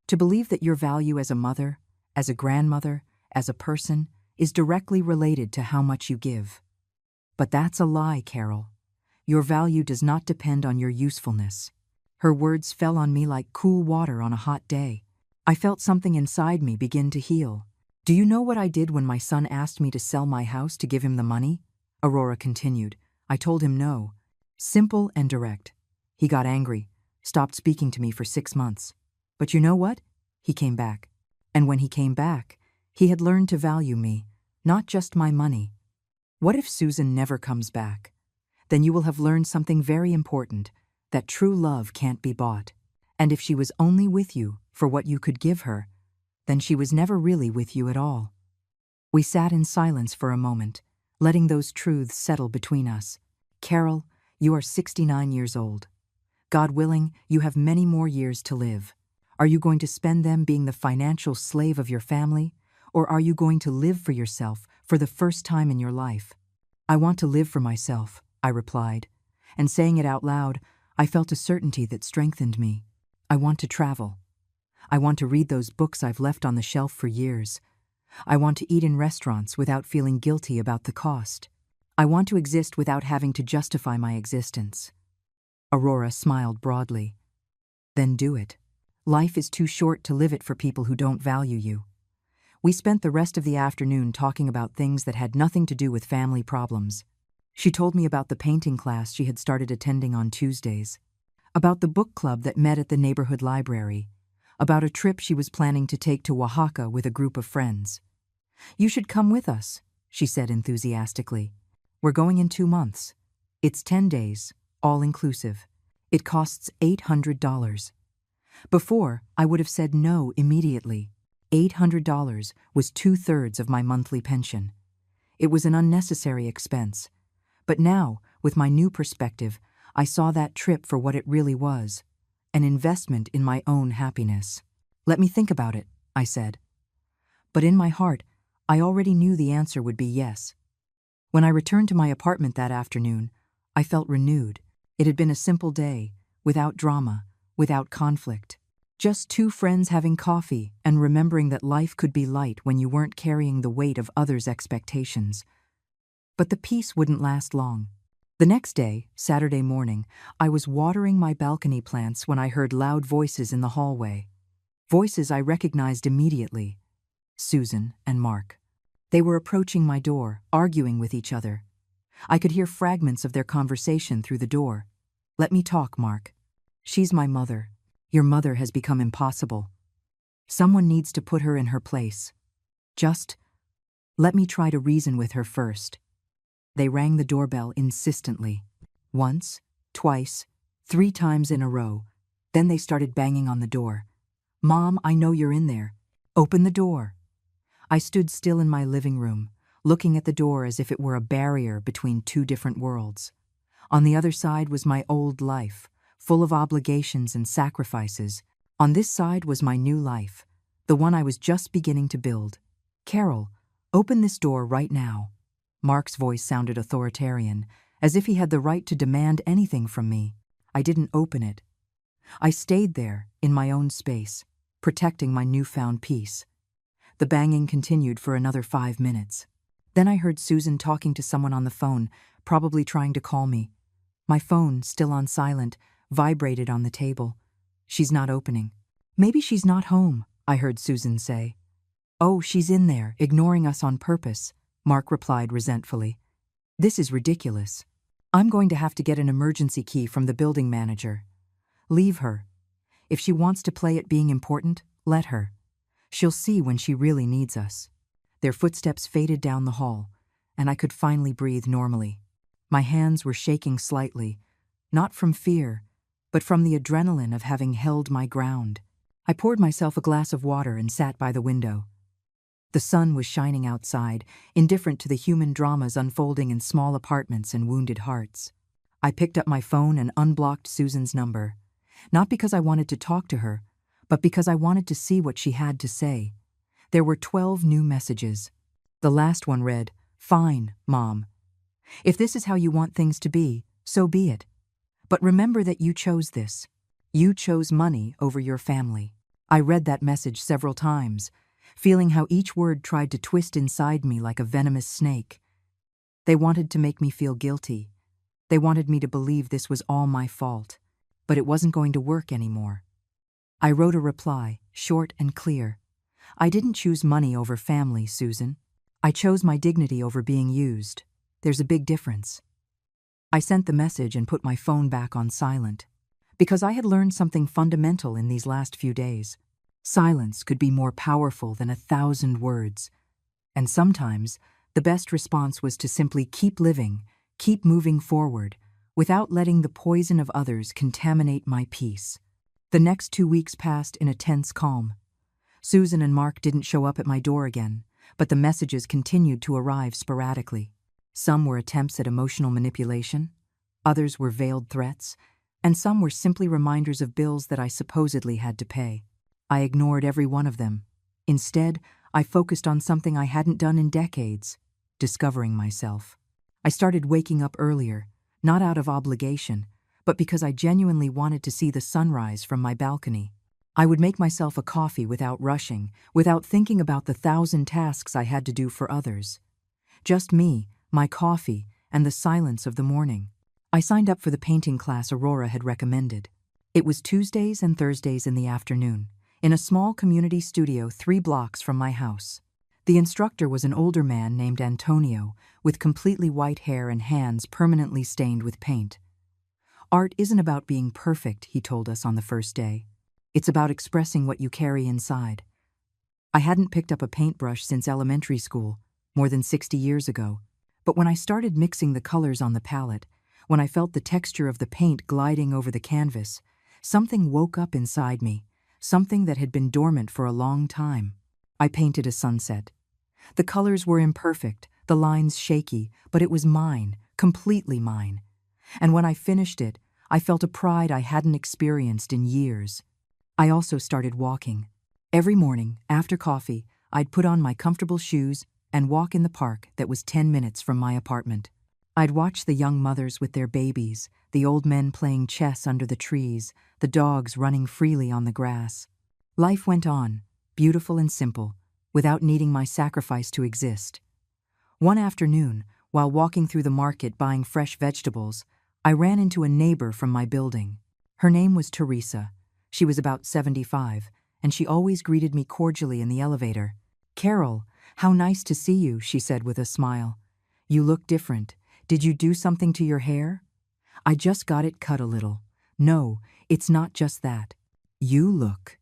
A: To believe that your value as a mother, as a grandmother, as a person, is directly related to how much you give. But that's a lie, Carol. Your value does not depend on your usefulness. Her words fell on me like cool water on a hot day. I felt something inside me begin to heal. Do you know what I did when my son asked me to sell my house to give him the money? Aurora continued. I told him no. Simple and direct. He got angry, stopped speaking to me for 6 months. But you know what? He came back. And when he came back, he had learned to value me, not just my money. What if Susan never comes back? Then you will have learned something very important, that true love can't be bought. And if she was only with you for what you could give her, then she was never really with you at all. We sat in silence for a moment, letting those truths settle between us. Carol, you are 69 years old. God willing, you have many more years to live. Are you going to spend them being the financial slave of your family, or are you going to live for yourself for the first time in your life? I want to live for myself, I replied, and saying it out loud, I felt a certainty that strengthened me. I want to travel. I want to read those books I've left on the shelf for years. I want to eat in restaurants without feeling guilty about the cost. I want to exist without having to justify my existence. Aurora smiled broadly. Then do it. Life is too short to live it for people who don't value you. We spent the rest of the afternoon talking about things that had nothing to do with family problems. She told me about the painting class she had started attending on Tuesdays, about the book club that met at the neighborhood library, about a trip she was planning to take to Oaxaca with a group of friends. You should come with us, she said enthusiastically. We're going in 2 months. It's 10 days, all inclusive. It costs $800. Before, I would have said no immediately. $800 was 2/3 of my monthly pension. It was an unnecessary expense. But now, with my new perspective, I saw that trip for what it really was, an investment in my own happiness. Let me think about it, I said. But in my heart, I already knew the answer would be yes. When I returned to my apartment that afternoon, I felt renewed. It had been a simple day, without drama, without conflict. Just 2 friends having coffee and remembering that life could be light when you weren't carrying the weight of others' expectations. But the peace wouldn't last long. The next day, Saturday morning, I was watering my balcony plants when I heard loud voices in the hallway. Voices I recognized immediately. Susan and Mark. They were approaching my door, arguing with each other. I could hear fragments of their conversation through the door. Let me talk, Mark. She's my mother. Your mother has become impossible. Someone needs to put her in her place. Just let me try to reason with her first. They rang the doorbell insistently. Once, twice, 3 times in a row. Then they started banging on the door. Mom, I know you're in there. Open the door. I stood still in my living room, looking at the door as if it were a barrier between 2 different worlds. On the other side was my old life, full of obligations and sacrifices. On this side was my new life, the one I was just beginning to build. Carol, open this door right now. Mark's voice sounded authoritarian, as if he had the right to demand anything from me. I didn't open it. I stayed there, in my own space, protecting my newfound peace. The banging continued for another 5 minutes. Then I heard Susan talking to someone on the phone, probably trying to call me. My phone, still on silent, vibrated on the table. She's not opening. Maybe she's not home, I heard Susan say. Oh, she's in there, ignoring us on purpose, Mark replied resentfully. This is ridiculous. I'm going to have to get an emergency key from the building manager. Leave her. If she wants to play at being important, let her. She'll see when she really needs us. Their footsteps faded down the hall, and I could finally breathe normally. My hands were shaking slightly, not from fear, but from the adrenaline of having held my ground. I poured myself a glass of water and sat by the window. The sun was shining outside, indifferent to the human dramas unfolding in small apartments and wounded hearts. I picked up my phone and unblocked Susan's number, not because I wanted to talk to her, but because I wanted to see what she had to say. There were 12 new messages. The last one read, "Fine, Mom. If this is how you want things to be, so be it. But remember that you chose this. You chose money over your family." I read that message several times, feeling how each word tried to twist inside me like a venomous snake. They wanted to make me feel guilty. They wanted me to believe this was all my fault, but it wasn't going to work anymore. I wrote a reply, short and clear. "I didn't choose money over family, Susan. I chose my dignity over being used. There's a big difference." I sent the message and put my phone back on silent, because I had learned something fundamental in these last few days. Silence could be more powerful than 1,000 words. And sometimes, the best response was to simply keep living, keep moving forward, without letting the poison of others contaminate my peace. The next 2 weeks passed in a tense calm. Susan and Mark didn't show up at my door again, but the messages continued to arrive sporadically. Some were attempts at emotional manipulation, others were veiled threats, and some were simply reminders of bills that I supposedly had to pay. I ignored every one of them. Instead, I focused on something I hadn't done in decades, discovering myself. I started waking up earlier, not out of obligation, but because I genuinely wanted to see the sunrise from my balcony. I would make myself a coffee without rushing, without thinking about the 1,000 tasks I had to do for others. Just me, my coffee, and the silence of the morning. I signed up for the painting class Aurora had recommended. It was Tuesdays and Thursdays in the afternoon, in a small community studio 3 blocks from my house. The instructor was an older man named Antonio, with completely white hair and hands permanently stained with paint. "Art isn't about being perfect," he told us on the first day. "It's about expressing what you carry inside." I hadn't picked up a paintbrush since elementary school, more than 60 years ago, but when I started mixing the colors on the palette, when I felt the texture of the paint gliding over the canvas, something woke up inside me, something that had been dormant for a long time. I painted a sunset. The colors were imperfect, the lines shaky, but it was mine, completely mine. And when I finished it, I felt a pride I hadn't experienced in years. I also started walking. Every morning, after coffee, I'd put on my comfortable shoes and walk in the park that was 10 minutes from my apartment. I'd watch the young mothers with their babies, the old men playing chess under the trees, the dogs running freely on the grass. Life went on, beautiful and simple, without needing my sacrifice to exist. One afternoon, while walking through the market buying fresh vegetables, I ran into a neighbor from my building. Her name was Teresa. She was about 75, and she always greeted me cordially in the elevator. "Carol, how nice to see you," she said with a smile. "You look different. Did you do something to your hair?" "I just got it cut a little." "No, it's not just that. You look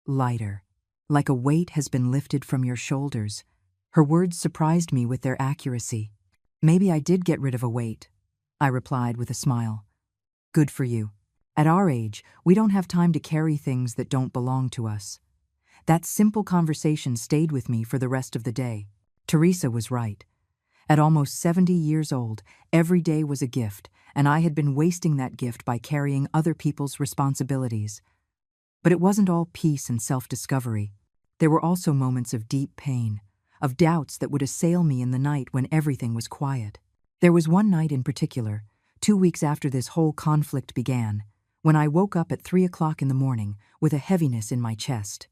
A: lighter, like a weight has been lifted from your shoulders." Her words surprised me with their accuracy. "Maybe I did get rid of a weight," I replied with a smile. "Good for you. At our age, we don't have time to carry things that don't belong to us." That simple conversation stayed with me for the rest of the day. Teresa was right. At almost 70 years old, every day was a gift, and I had been wasting that gift by carrying other people's responsibilities. But it wasn't all peace and self-discovery. There were also moments of deep pain, of doubts that would assail me in the night when everything was quiet. There was one night in particular, 2 weeks after this whole conflict began, when I woke up at 3 o'clock in the morning with a heaviness in my chest.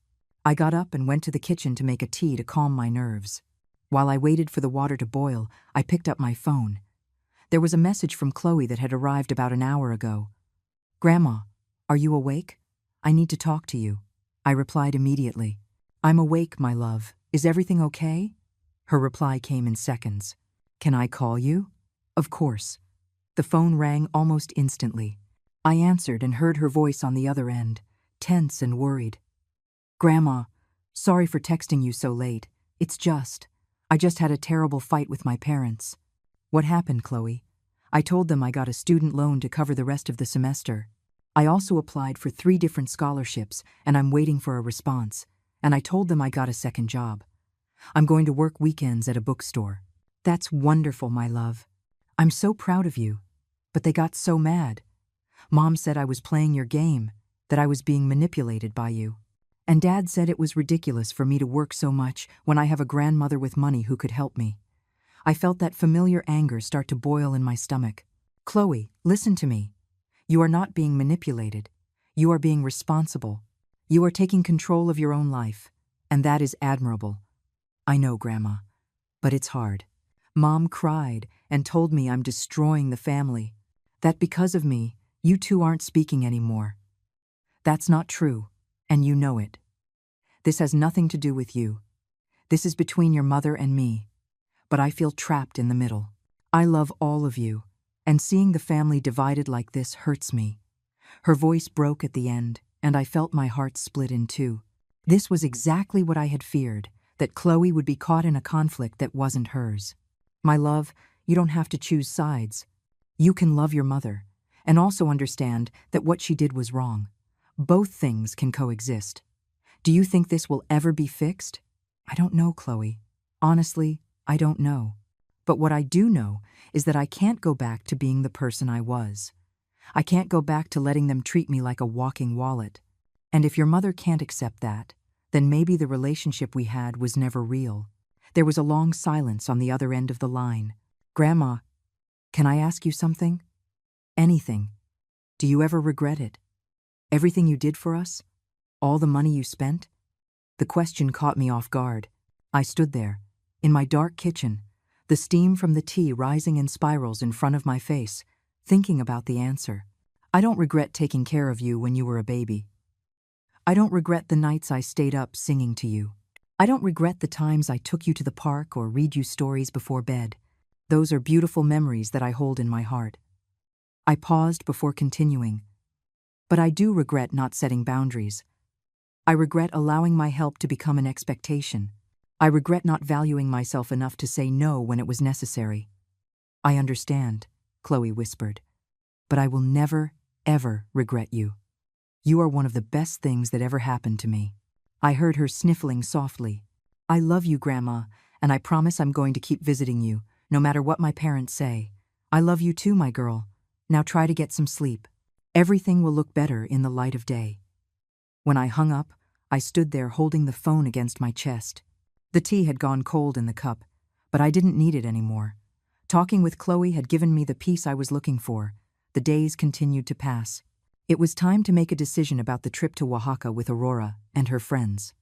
A: I got up and went to the kitchen to make a tea to calm my nerves. While I waited for the water to boil, I picked up my phone. There was a message from Chloe that had arrived about an hour ago. "Grandma, are you awake? I need to talk to you." I replied immediately. "I'm awake, my love. Is everything okay?" Her reply came in seconds. "Can I call you?" "Of course." The phone rang almost instantly. I answered and heard her voice on the other end, tense and worried. "Grandma, sorry for texting you so late. I just had a terrible fight with my parents." "What happened, Chloe?" I told them I got a student loan to cover the rest of the semester. I also applied for 3 different scholarships, and I'm waiting for a response. And I told them I got a second job. I'm going to work weekends at a bookstore. That's wonderful, my love. I'm so proud of you. But they got so mad. Mom said I was playing your game, that I was being manipulated by you. And Dad said it was ridiculous for me to work so much when I have a grandmother with money who could help me. I felt that familiar anger start to boil in my stomach. Chloe, listen to me. You are not being manipulated. You are being responsible. You are taking control of your own life, and that is admirable. I know, Grandma, but it's hard. Mom cried and told me I'm destroying the family, that because of me, you two aren't speaking anymore. That's not true, and you know it. This has nothing to do with you. This is between your mother and me. But I feel trapped in the middle. I love all of you, and seeing the family divided like this hurts me. Her voice broke at the end, and I felt my heart split in two. This was exactly what I had feared, that Chloe would be caught in a conflict that wasn't hers. My love, you don't have to choose sides. You can love your mother, and also understand that what she did was wrong. Both things can coexist. Do you think this will ever be fixed? I don't know, Chloe. Honestly, I don't know. But what I do know is that I can't go back to being the person I was. I can't go back to letting them treat me like a walking wallet. And if your mother can't accept that, then maybe the relationship we had was never real. There was a long silence on the other end of the line. Grandma, can I ask you something? Anything. Do you ever regret it? Everything you did for us? All the money you spent? The question caught me off guard. I stood there, in my dark kitchen, the steam from the tea rising in spirals in front of my face, thinking about the answer. I don't regret taking care of you when you were a baby. I don't regret the nights I stayed up singing to you. I don't regret the times I took you to the park or read you stories before bed. Those are beautiful memories that I hold in my heart. I paused before continuing. But I do regret not setting boundaries. I regret allowing my help to become an expectation. I regret not valuing myself enough to say no when it was necessary. I understand, Chloe whispered, but I will never, ever regret you. You are one of the best things that ever happened to me. I heard her sniffling softly. I love you, Grandma, and I promise I'm going to keep visiting you, no matter what my parents say. I love you too, my girl. Now try to get some sleep. Everything will look better in the light of day. When I hung up, I stood there holding the phone against my chest. The tea had gone cold in the cup, but I didn't need it anymore. Talking with Chloe had given me the peace I was looking for. The days continued to pass. It was time to make a decision about the trip to Oaxaca with Aurora and her friends.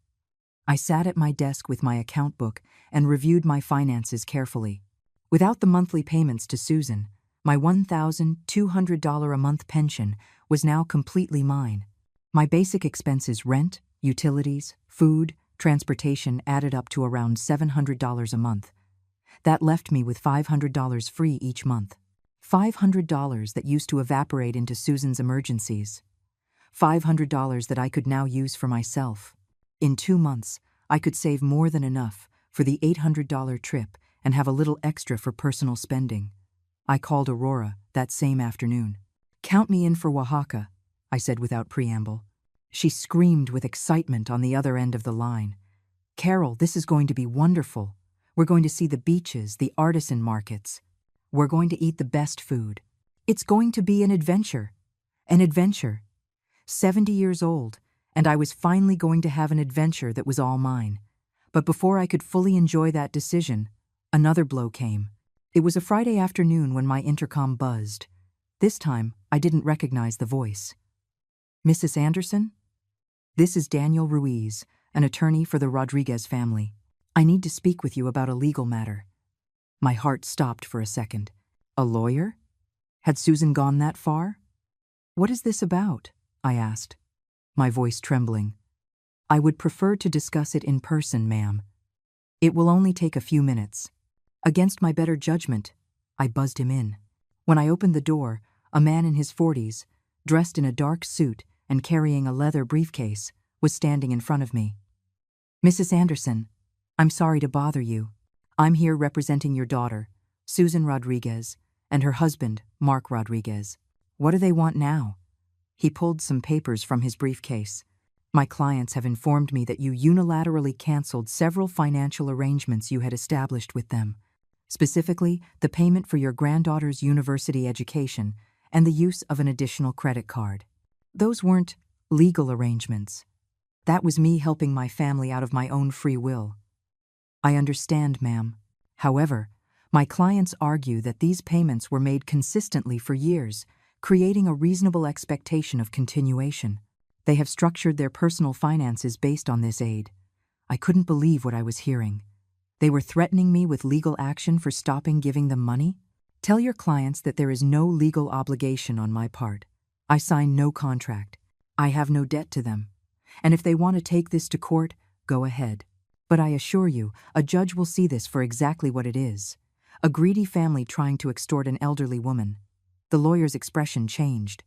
A: I sat at my desk with my account book and reviewed my finances carefully. Without the monthly payments to Susan, my $1,200 a month pension was now completely mine. My basic expenses, rent, utilities, food, transportation, added up to around $700 a month. That left me with $500 free each month. $500 that used to evaporate into Susan's emergencies. $500 that I could now use for myself. In 2 months, I could save more than enough for the $800 trip and have a little extra for personal spending. I called Aurora that same afternoon. Count me in for Oaxaca, I said without preamble. She screamed with excitement on the other end of the line. Carol, this is going to be wonderful. We're going to see the beaches, the artisan markets. We're going to eat the best food. It's going to be an adventure. An adventure. 70 years old, and I was finally going to have an adventure that was all mine. But before I could fully enjoy that decision, another blow came. It was a Friday afternoon when my intercom buzzed. This time, I didn't recognize the voice. Mrs. Anderson? This is Daniel Ruiz, an attorney for the Rodriguez family. I need to speak with you about a legal matter. My heart stopped for a second. A lawyer? Had Susan gone that far? What is this about? I asked, my voice trembling. I would prefer to discuss it in person, ma'am. It will only take a few minutes. Against my better judgment, I buzzed him in. When I opened the door, a man in his 40s, dressed in a dark suit and carrying a leather briefcase, was standing in front of me. Mrs. Anderson, I'm sorry to bother you. I'm here representing your daughter, Susan Rodriguez, And her husband, Mark Rodriguez. What do they want now? He pulled some papers from his briefcase. My clients have informed me that you unilaterally canceled several financial arrangements you had established with them, specifically the payment for your granddaughter's university education and the use of an additional credit card. Those weren't legal arrangements. That was me helping my family out of my own free will. I understand, ma'am. However, my clients argue that these payments were made consistently for years, creating a reasonable expectation of continuation. They have structured their personal finances based on this aid. I couldn't believe what I was hearing. They were threatening me with legal action for stopping giving them money? Tell your clients that there is no legal obligation on my part. I signed no contract. I have no debt to them. And if they want to take this to court, go ahead. But I assure you, a judge will see this for exactly what it is. A greedy family trying to extort an elderly woman. The lawyer's expression changed.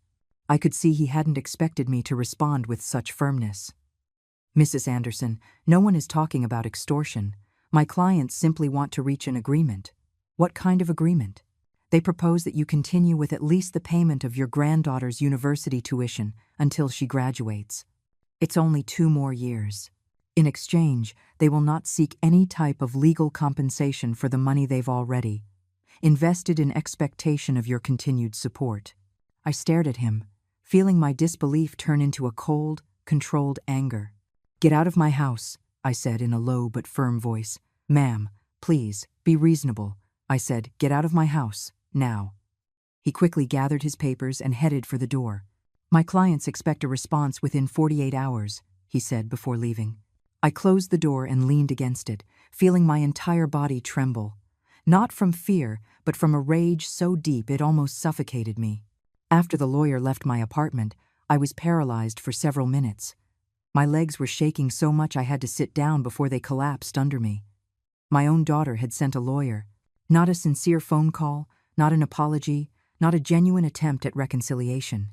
A: I could see he hadn't expected me to respond with such firmness. Mrs. Anderson, no one is talking about extortion. My clients simply want to reach an agreement. What kind of agreement? They propose that you continue with at least the payment of your granddaughter's university tuition until she graduates. It's only 2 more years. In exchange, they will not seek any type of legal compensation for the money they've already invested in expectation of your continued support. I stared at him, feeling my disbelief turn into a cold, controlled anger. Get out of my house, I said in a low but firm voice. Ma'am, please, be reasonable. I said, get out of my house, now. He quickly gathered his papers and headed for the door. My clients expect a response within 48 hours, he said before leaving. I closed the door and leaned against it, feeling my entire body tremble. Not from fear, but from a rage so deep it almost suffocated me. After the lawyer left my apartment, I was paralyzed for several minutes. My legs were shaking so much I had to sit down before they collapsed under me. My own daughter had sent a lawyer. Not a sincere phone call, not an apology, not a genuine attempt at reconciliation.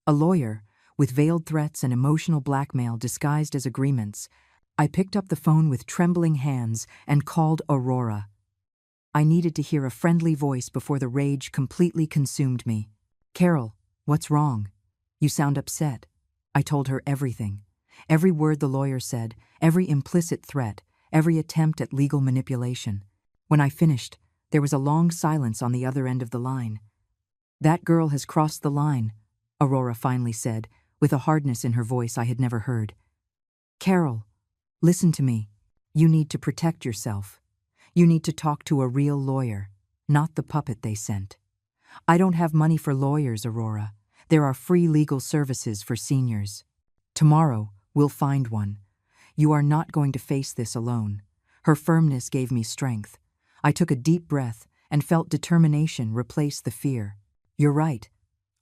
A: A lawyer, with veiled threats and emotional blackmail disguised as agreements. I picked up the phone with trembling hands and called Aurora. I needed to hear a friendly voice before the rage completely consumed me. Carol, what's wrong? You sound upset. I told her everything. Every word the lawyer said, every implicit threat, every attempt at legal manipulation. When I finished, there was a long silence on the other end of the line. That girl has crossed the line, Aurora finally said, with a hardness in her voice I had never heard. Carol, listen to me. You need to protect yourself. You need to talk to a real lawyer, not the puppet they sent. I don't have money for lawyers, Aurora. There are free legal services for seniors. Tomorrow, we'll find one. You are not going to face this alone. Her firmness gave me strength. I took a deep breath and felt determination replace the fear. You're right.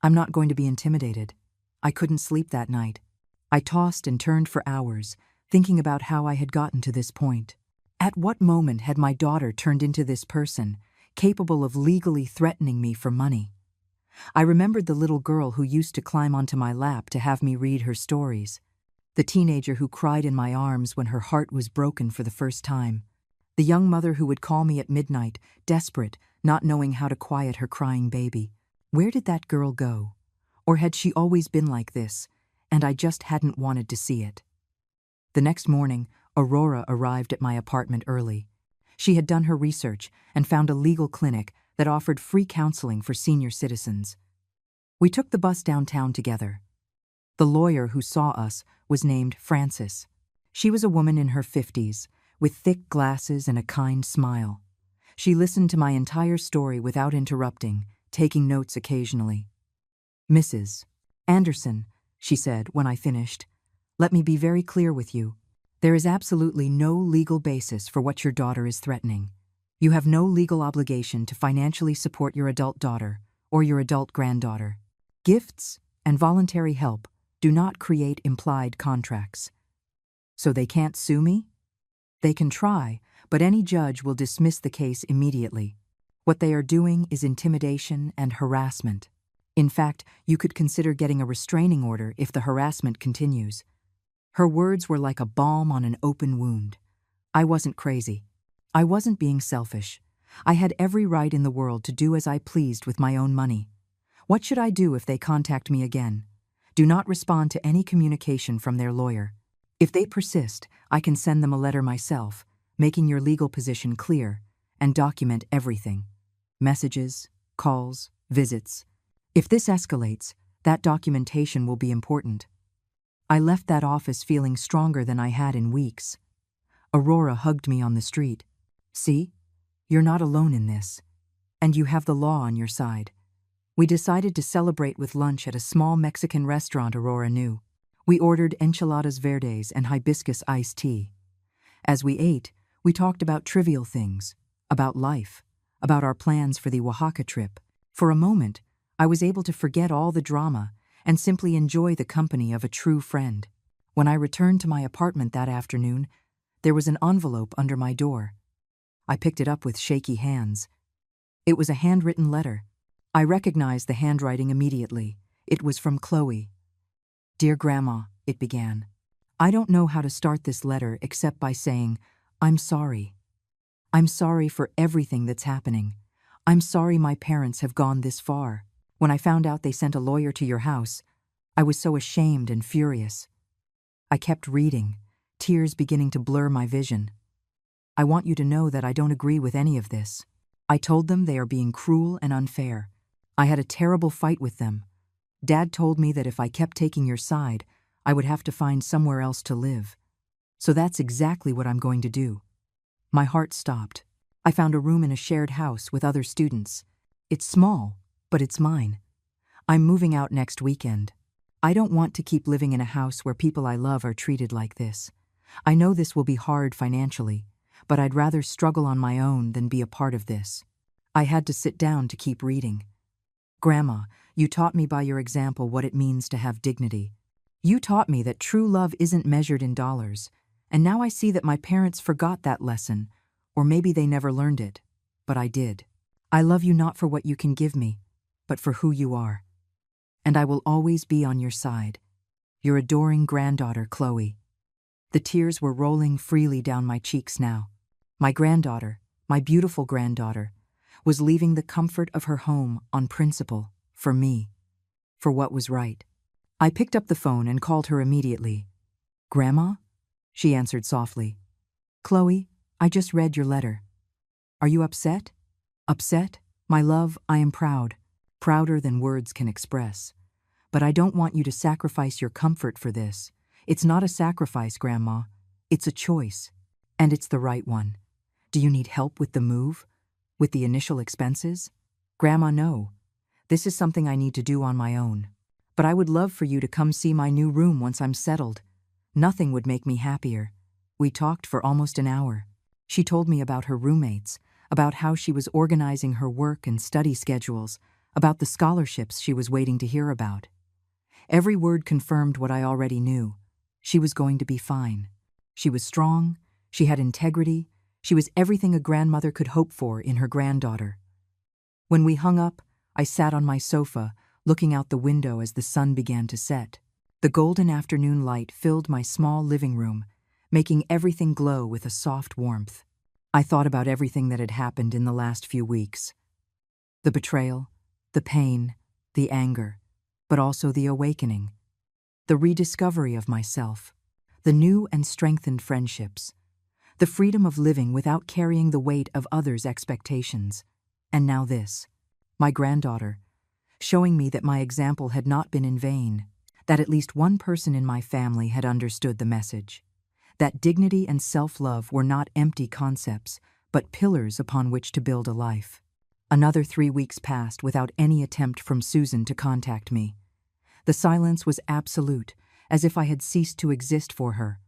A: I'm not going to be intimidated. I couldn't sleep that night. I tossed and turned for hours, thinking about how I had gotten to this point. At what moment had my daughter turned into this person, capable of legally threatening me for money? I remembered the little girl who used to climb onto my lap to have me read her stories. The teenager who cried in my arms when her heart was broken for the first time. The young mother who would call me at midnight, desperate, not knowing how to quiet her crying baby. Where did that girl go? Or had she always been like this, and I just hadn't wanted to see it? The next morning, Aurora arrived at my apartment early. She had done her research and found a legal clinic that offered free counseling for senior citizens. We took the bus downtown together. The lawyer who saw us was named Frances. She was a woman in her 50s, with thick glasses and a kind smile. She listened to my entire story without interrupting, taking notes occasionally. Mrs. Anderson, she said when I finished, let me be very clear with you. There is absolutely no legal basis for what your daughter is threatening. You have no legal obligation to financially support your adult daughter or your adult granddaughter. Gifts and voluntary help do not create implied contracts. So they can't sue me? They can try, but any judge will dismiss the case immediately. What they are doing is intimidation and harassment. In fact, you could consider getting a restraining order if the harassment continues. Her words were like a balm on an open wound. I wasn't crazy. I wasn't being selfish. I had every right in the world to do as I pleased with my own money. What should I do if they contact me again? Do not respond to any communication from their lawyer. If they persist, I can send them a letter myself, making your legal position clear, and document everything. Messages, calls, visits. If this escalates, that documentation will be important. I left that office feeling stronger than I had in weeks. Aurora hugged me on the street. See? You're not alone in this. And you have the law on your side. We decided to celebrate with lunch at a small Mexican restaurant Aurora knew. We ordered enchiladas verdes and hibiscus iced tea. As we ate, we talked about trivial things, about life, about our plans for the Oaxaca trip. For a moment, I was able to forget all the drama and simply enjoy the company of a true friend. When I returned to my apartment that afternoon, there was an envelope under my door. I picked it up with shaky hands. It was a handwritten letter. I recognized the handwriting immediately. It was from Chloe. "Dear Grandma," it began. "I don't know how to start this letter except by saying, I'm sorry. I'm sorry for everything that's happening. I'm sorry my parents have gone this far. When I found out they sent a lawyer to your house, I was so ashamed and furious. I kept reading, tears beginning to blur my vision. I want you to know that I don't agree with any of this. I told them they are being cruel and unfair. I had a terrible fight with them. Dad told me that if I kept taking your side, I would have to find somewhere else to live. So that's exactly what I'm going to do." My heart stopped. I found a room in a shared house with other students. It's small, but it's mine. I'm moving out next weekend. I don't want to keep living in a house where people I love are treated like this. I know this will be hard financially, but I'd rather struggle on my own than be a part of this. I had to sit down to keep reading. "Grandma, you taught me by your example what it means to have dignity. You taught me that true love isn't measured in dollars, and now I see that my parents forgot that lesson, or maybe they never learned it, but I did. I love you not for what you can give me, but for who you are. And I will always be on your side. Your adoring granddaughter, Chloe." The tears were rolling freely down my cheeks now. My granddaughter, my beautiful granddaughter, was leaving the comfort of her home on principle, for me, for what was right. I picked up the phone and called her immediately. "Grandma?" She answered softly. "Chloe, I just read your letter. Are you upset?" "Upset? My love, I am proud. Prouder than words can express. But I don't want you to sacrifice your comfort for this. It's not a sacrifice, Grandma. It's a choice. And it's the right one. Do you need help with the move? With the initial expenses?" "Grandma, no. This is something I need to do on my own. But I would love for you to come see my new room once I'm settled. Nothing would make me happier." We talked for almost an hour. She told me about her roommates, about how she was organizing her work and study schedules, about the scholarships she was waiting to hear about. Every word confirmed what I already knew. She was going to be fine. She was strong, she had integrity, she was everything a grandmother could hope for in her granddaughter. When we hung up, I sat on my sofa, looking out the window as the sun began to set. The golden afternoon light filled my small living room, making everything glow with a soft warmth. I thought about everything that had happened in the last few weeks. The betrayal, the pain, the anger, but also the awakening. The rediscovery of myself, the new and strengthened friendships, the freedom of living without carrying the weight of others' expectations. And now this, my granddaughter, showing me that my example had not been in vain, that at least one person in my family had understood the message, that dignity and self-love were not empty concepts, but pillars upon which to build a life. Another 3 weeks passed without any attempt from Susan to contact me. The silence was absolute, as if I had ceased to exist for her.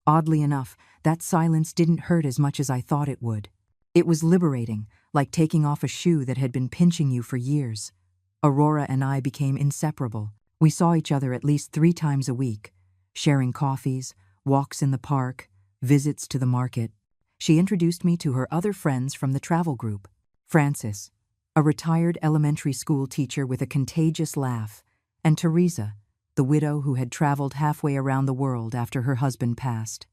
A: Oddly enough, that silence didn't hurt as much as I thought it would. It was liberating, like taking off a shoe that had been pinching you for years. Aurora and I became inseparable. We saw each other at least 3 times a week, sharing coffees, walks in the park, visits to the market. She introduced me to her other friends from the travel group. Frances, a retired elementary school teacher with a contagious laugh, and Teresa, the widow who had traveled halfway around the world after her husband passed.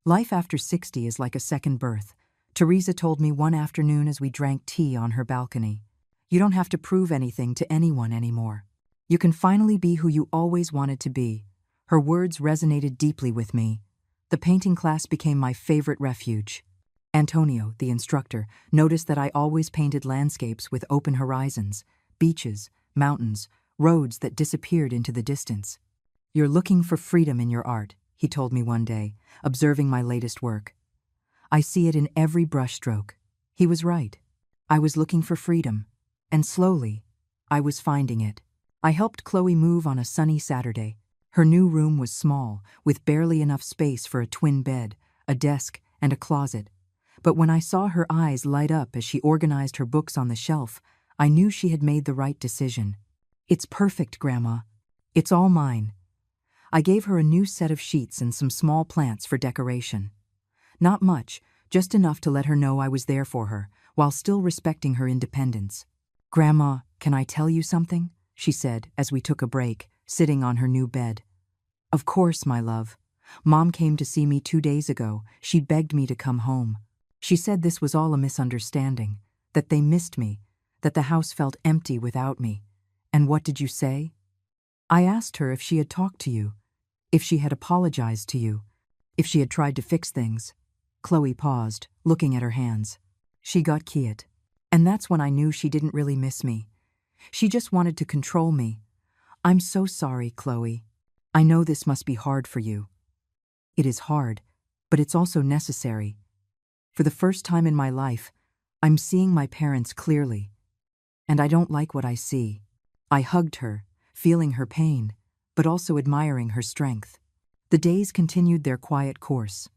A: Life after 60 is like a second birth. Teresa told me one afternoon as we drank tea on her balcony. You don't have to prove anything to anyone anymore. You can finally be who you always wanted to be. Her words resonated deeply with me. The painting class became my favorite refuge. Antonio, the instructor, noticed that I always painted landscapes with open horizons, beaches, mountains, roads that disappeared into the distance. You're looking for freedom in your art, he told me one day, observing my latest work. I see it in every brushstroke. He was right. I was looking for freedom, and slowly, I was finding it. I helped Chloe move on a sunny Saturday. Her new room was small, with barely enough space for a twin bed, a desk, and a closet. But when I saw her eyes light up as she organized her books on the shelf, I knew she had made the right decision. It's perfect, Grandma. It's all mine. I gave her a new set of sheets and some small plants for decoration. Not much, just enough to let her know I was there for her, while still respecting her independence. Grandma, can I tell you something? She said as we took a break, sitting on her new bed. Of course, my love. Mom came to see me 2 days ago. She begged me to come home. She said this was all a misunderstanding, that they missed me, that the house felt empty without me. And what did you say? I asked her if she had talked to you, if she had apologized to you, if she had tried to fix things. Chloe paused, looking at her hands. She got quiet. And that's when I knew she didn't really miss me. She just wanted to control me. I'm so sorry, Chloe. I know this must be hard for you. It is hard, but it's also necessary. For the first time in my life, I'm seeing my parents clearly. And I don't like what I see. I hugged her, feeling her pain, but also admiring her strength. The days continued their quiet course.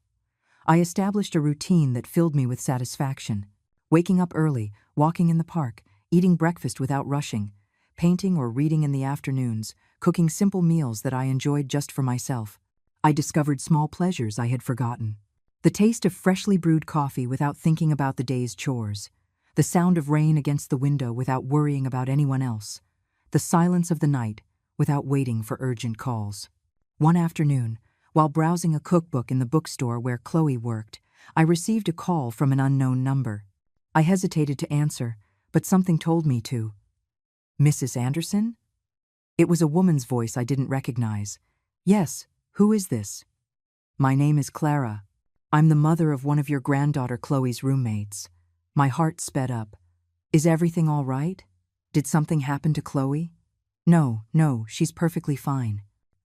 A: I established a routine that filled me with satisfaction. Waking up early, walking in the park, eating breakfast without rushing, painting or reading in the afternoons, cooking simple meals that I enjoyed just for myself. I discovered small pleasures I had forgotten. The taste of freshly brewed coffee without thinking about the day's chores. The sound of rain against the window without worrying about anyone else. The silence of the night without waiting for urgent calls. One afternoon, while browsing a cookbook in the bookstore where Chloe worked, I received a call from an unknown number. I hesitated to answer, but something told me to. Mrs. Anderson? It was a woman's voice I didn't recognize. Yes, who is this? My name is Clara. I'm the mother of one of your granddaughter Chloe's roommates. My heart sped up. Is everything all right? Did something happen to Chloe? No, she's perfectly fine.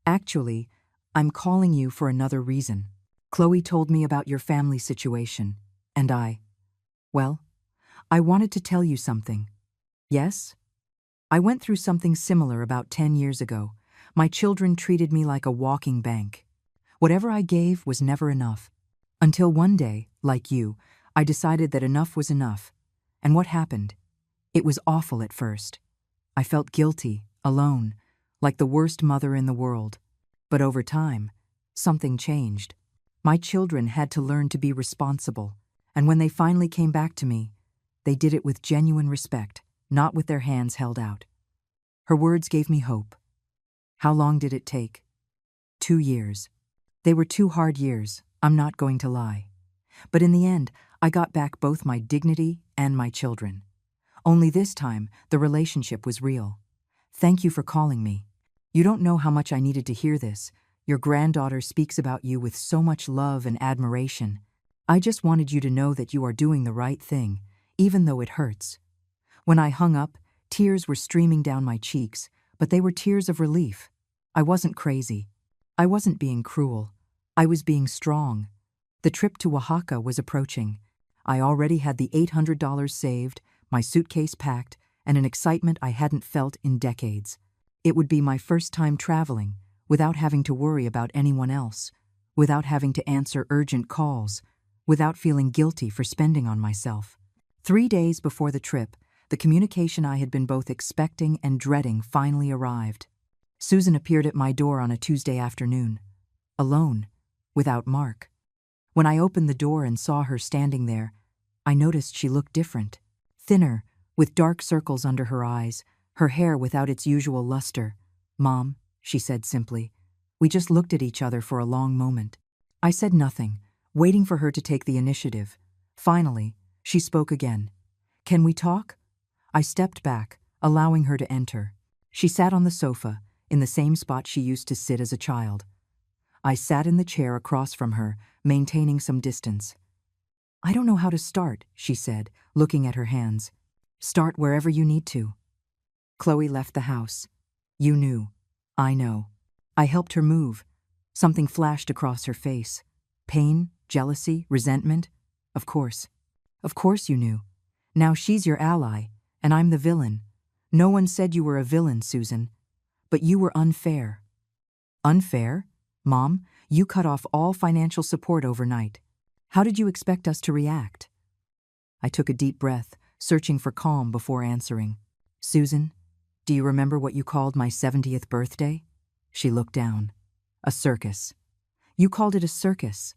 A: Actually, I'm calling you for another reason. Chloe told me about your family situation, and I wanted to tell you something. Yes? I went through something similar about 10 years ago. My children treated me like a walking bank. Whatever I gave was never enough. Until one day, like you, I decided that enough was enough. And what happened? It was awful at first. I felt guilty, alone, like the worst mother in the world. But over time, something changed. My children had to learn to be responsible, and when they finally came back to me, they did it with genuine respect, not with their hands held out. Her words gave me hope. How long did it take? 2 years. They were 2 hard years, I'm not going to lie. But in the end, I got back both my dignity and my children. Only this time, the relationship was real. Thank you for calling me. You don't know how much I needed to hear this. Your granddaughter speaks about you with so much love and admiration. I just wanted you to know that you are doing the right thing, even though it hurts. When I hung up, tears were streaming down my cheeks, but they were tears of relief. I wasn't crazy. I wasn't being cruel. I was being strong. The trip to Oaxaca was approaching. I already had the $800 saved, my suitcase packed, and an excitement I hadn't felt in decades. It would be my first time traveling, without having to worry about anyone else, without having to answer urgent calls, without feeling guilty for spending on myself. 3 days before the trip, the communication I had been both expecting and dreading finally arrived. Susan appeared at my door on a Tuesday afternoon, alone, without Mark. When I opened the door and saw her standing there, I noticed she looked different, thinner, with dark circles under her eyes, her hair without its usual luster. "Mom," she said simply. We just looked at each other for a long moment. I said nothing, waiting for her to take the initiative. Finally, she spoke again. "Can we talk?" I stepped back, allowing her to enter. She sat on the sofa, in the same spot she used to sit as a child. I sat in the chair across from her, maintaining some distance. "I don't know how to start," she said, looking at her hands. "Start wherever you need to." Chloe left the house. "You knew." "I know." I helped her move. Something flashed across her face. Pain, jealousy, resentment. Of course. Of course you knew. Now she's your ally, and I'm the villain. No one said you were a villain, Susan. But you were unfair. Unfair? Mom, you cut off all financial support overnight. How did you expect us to react? I took a deep breath, searching for calm before answering. "Susan, do you remember what you called my 70th birthday?" She looked down. "A circus. You called it a circus.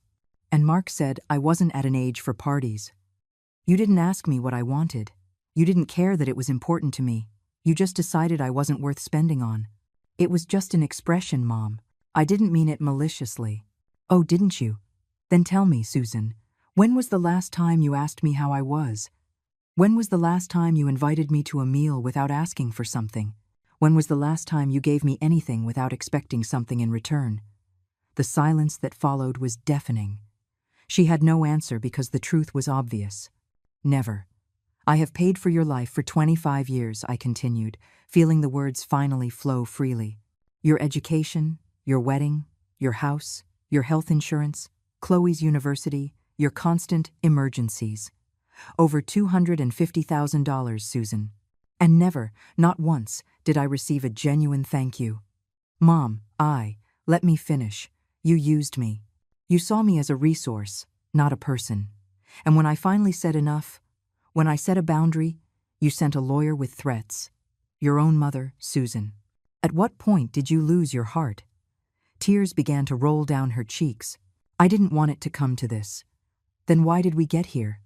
A: And Mark said I wasn't at an age for parties. You didn't ask me what I wanted. You didn't care that it was important to me. You just decided I wasn't worth spending on. It was just an expression, Mom. I didn't mean it maliciously." "Oh, didn't you? Then tell me, Susan, when was the last time you asked me how I was? When was the last time you invited me to a meal without asking for something? When was the last time you gave me anything without expecting something in return?" The silence that followed was deafening. She had no answer because the truth was obvious. "Never. I have paid for your life for 25 years, I continued, feeling the words finally flow freely. Your education, your wedding, your house, your health insurance, Chloe's university, your constant emergencies. Over $250,000, Susan. And never, not once, did I receive a genuine thank you. Mom, let me finish. You used me. You saw me as a resource, not a person. And when I finally said enough, when I set a boundary, you sent a lawyer with threats. Your own mother, Susan. At what point did you lose your heart?" Tears began to roll down her cheeks. "I didn't want it to come to this." "Then why did we get here?"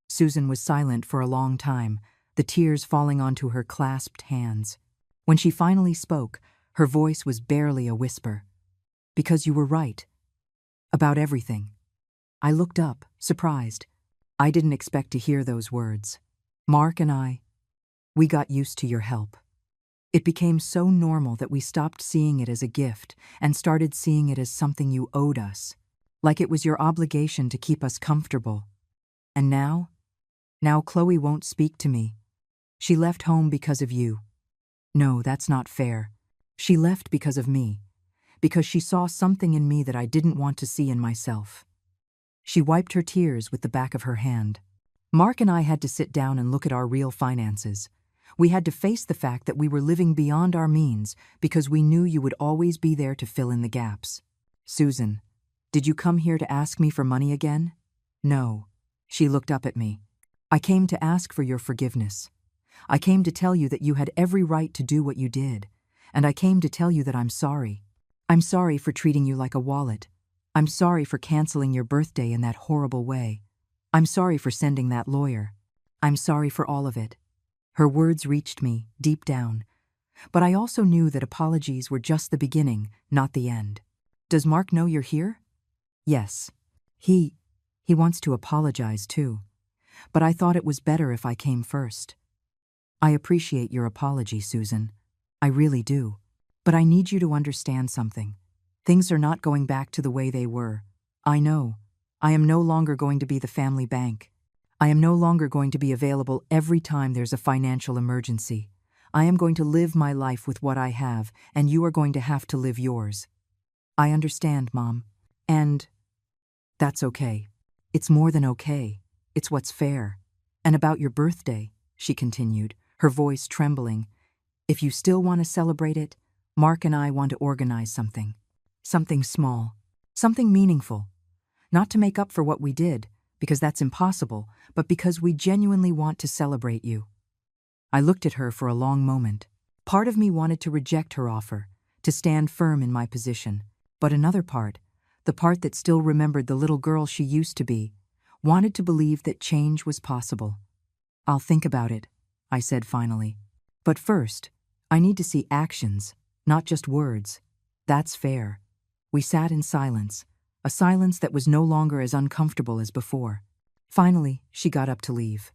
A: Susan was silent for a long time, the tears falling onto her clasped hands. When she finally spoke, her voice was barely a whisper. "Because you were right. About everything." I looked up, surprised. I didn't expect to hear those words. "Mark and we got used to your help. It became so normal that we stopped seeing it as a gift and started seeing it as something you owed us, like it was your obligation to keep us comfortable. And now Chloe won't speak to me. She left home because of you. No, that's not fair. She left because of me, because she saw something in me that I didn't want to see in myself." She wiped her tears with the back of her hand. "Mark and I had to sit down and look at our real finances. We had to face the fact that we were living beyond our means because we knew you would always be there to fill in the gaps. Susan, did you come here to ask me for money again?" "No." She looked up at me. "I came to ask for your forgiveness. I came to tell you that you had every right to do what you did, and I came to tell you that I'm sorry. I'm sorry for treating you like a wallet. I'm sorry for canceling your birthday in that horrible way. I'm sorry for sending that lawyer. I'm sorry for all of it." Her words reached me, deep down. But I also knew that apologies were just the beginning, not the end. "Does Mark know you're here?" "Yes. He wants to apologize too. But I thought it was better if I came first." "I appreciate your apology, Susan. I really do. But I need you to understand something. Things are not going back to the way they were. I know. I am no longer going to be the family bank. I am no longer going to be available every time there's a financial emergency. I am going to live my life with what I have, and you are going to have to live yours." "I understand, Mom. And that's okay. It's more than okay. It's what's fair. And about your birthday," she continued, her voice trembling, "if you still want to celebrate it, Mark and I want to organize something. Something small. Something meaningful. Not to make up for what we did, because that's impossible, but because we genuinely want to celebrate you." I looked at her for a long moment. Part of me wanted to reject her offer, to stand firm in my position, but another part, the part that still remembered the little girl she used to be, wanted to believe that change was possible. "I'll think about it," I said finally. "But first, I need to see actions, not just words. That's fair." We sat in silence, a silence that was no longer as uncomfortable as before. Finally, she got up to leave.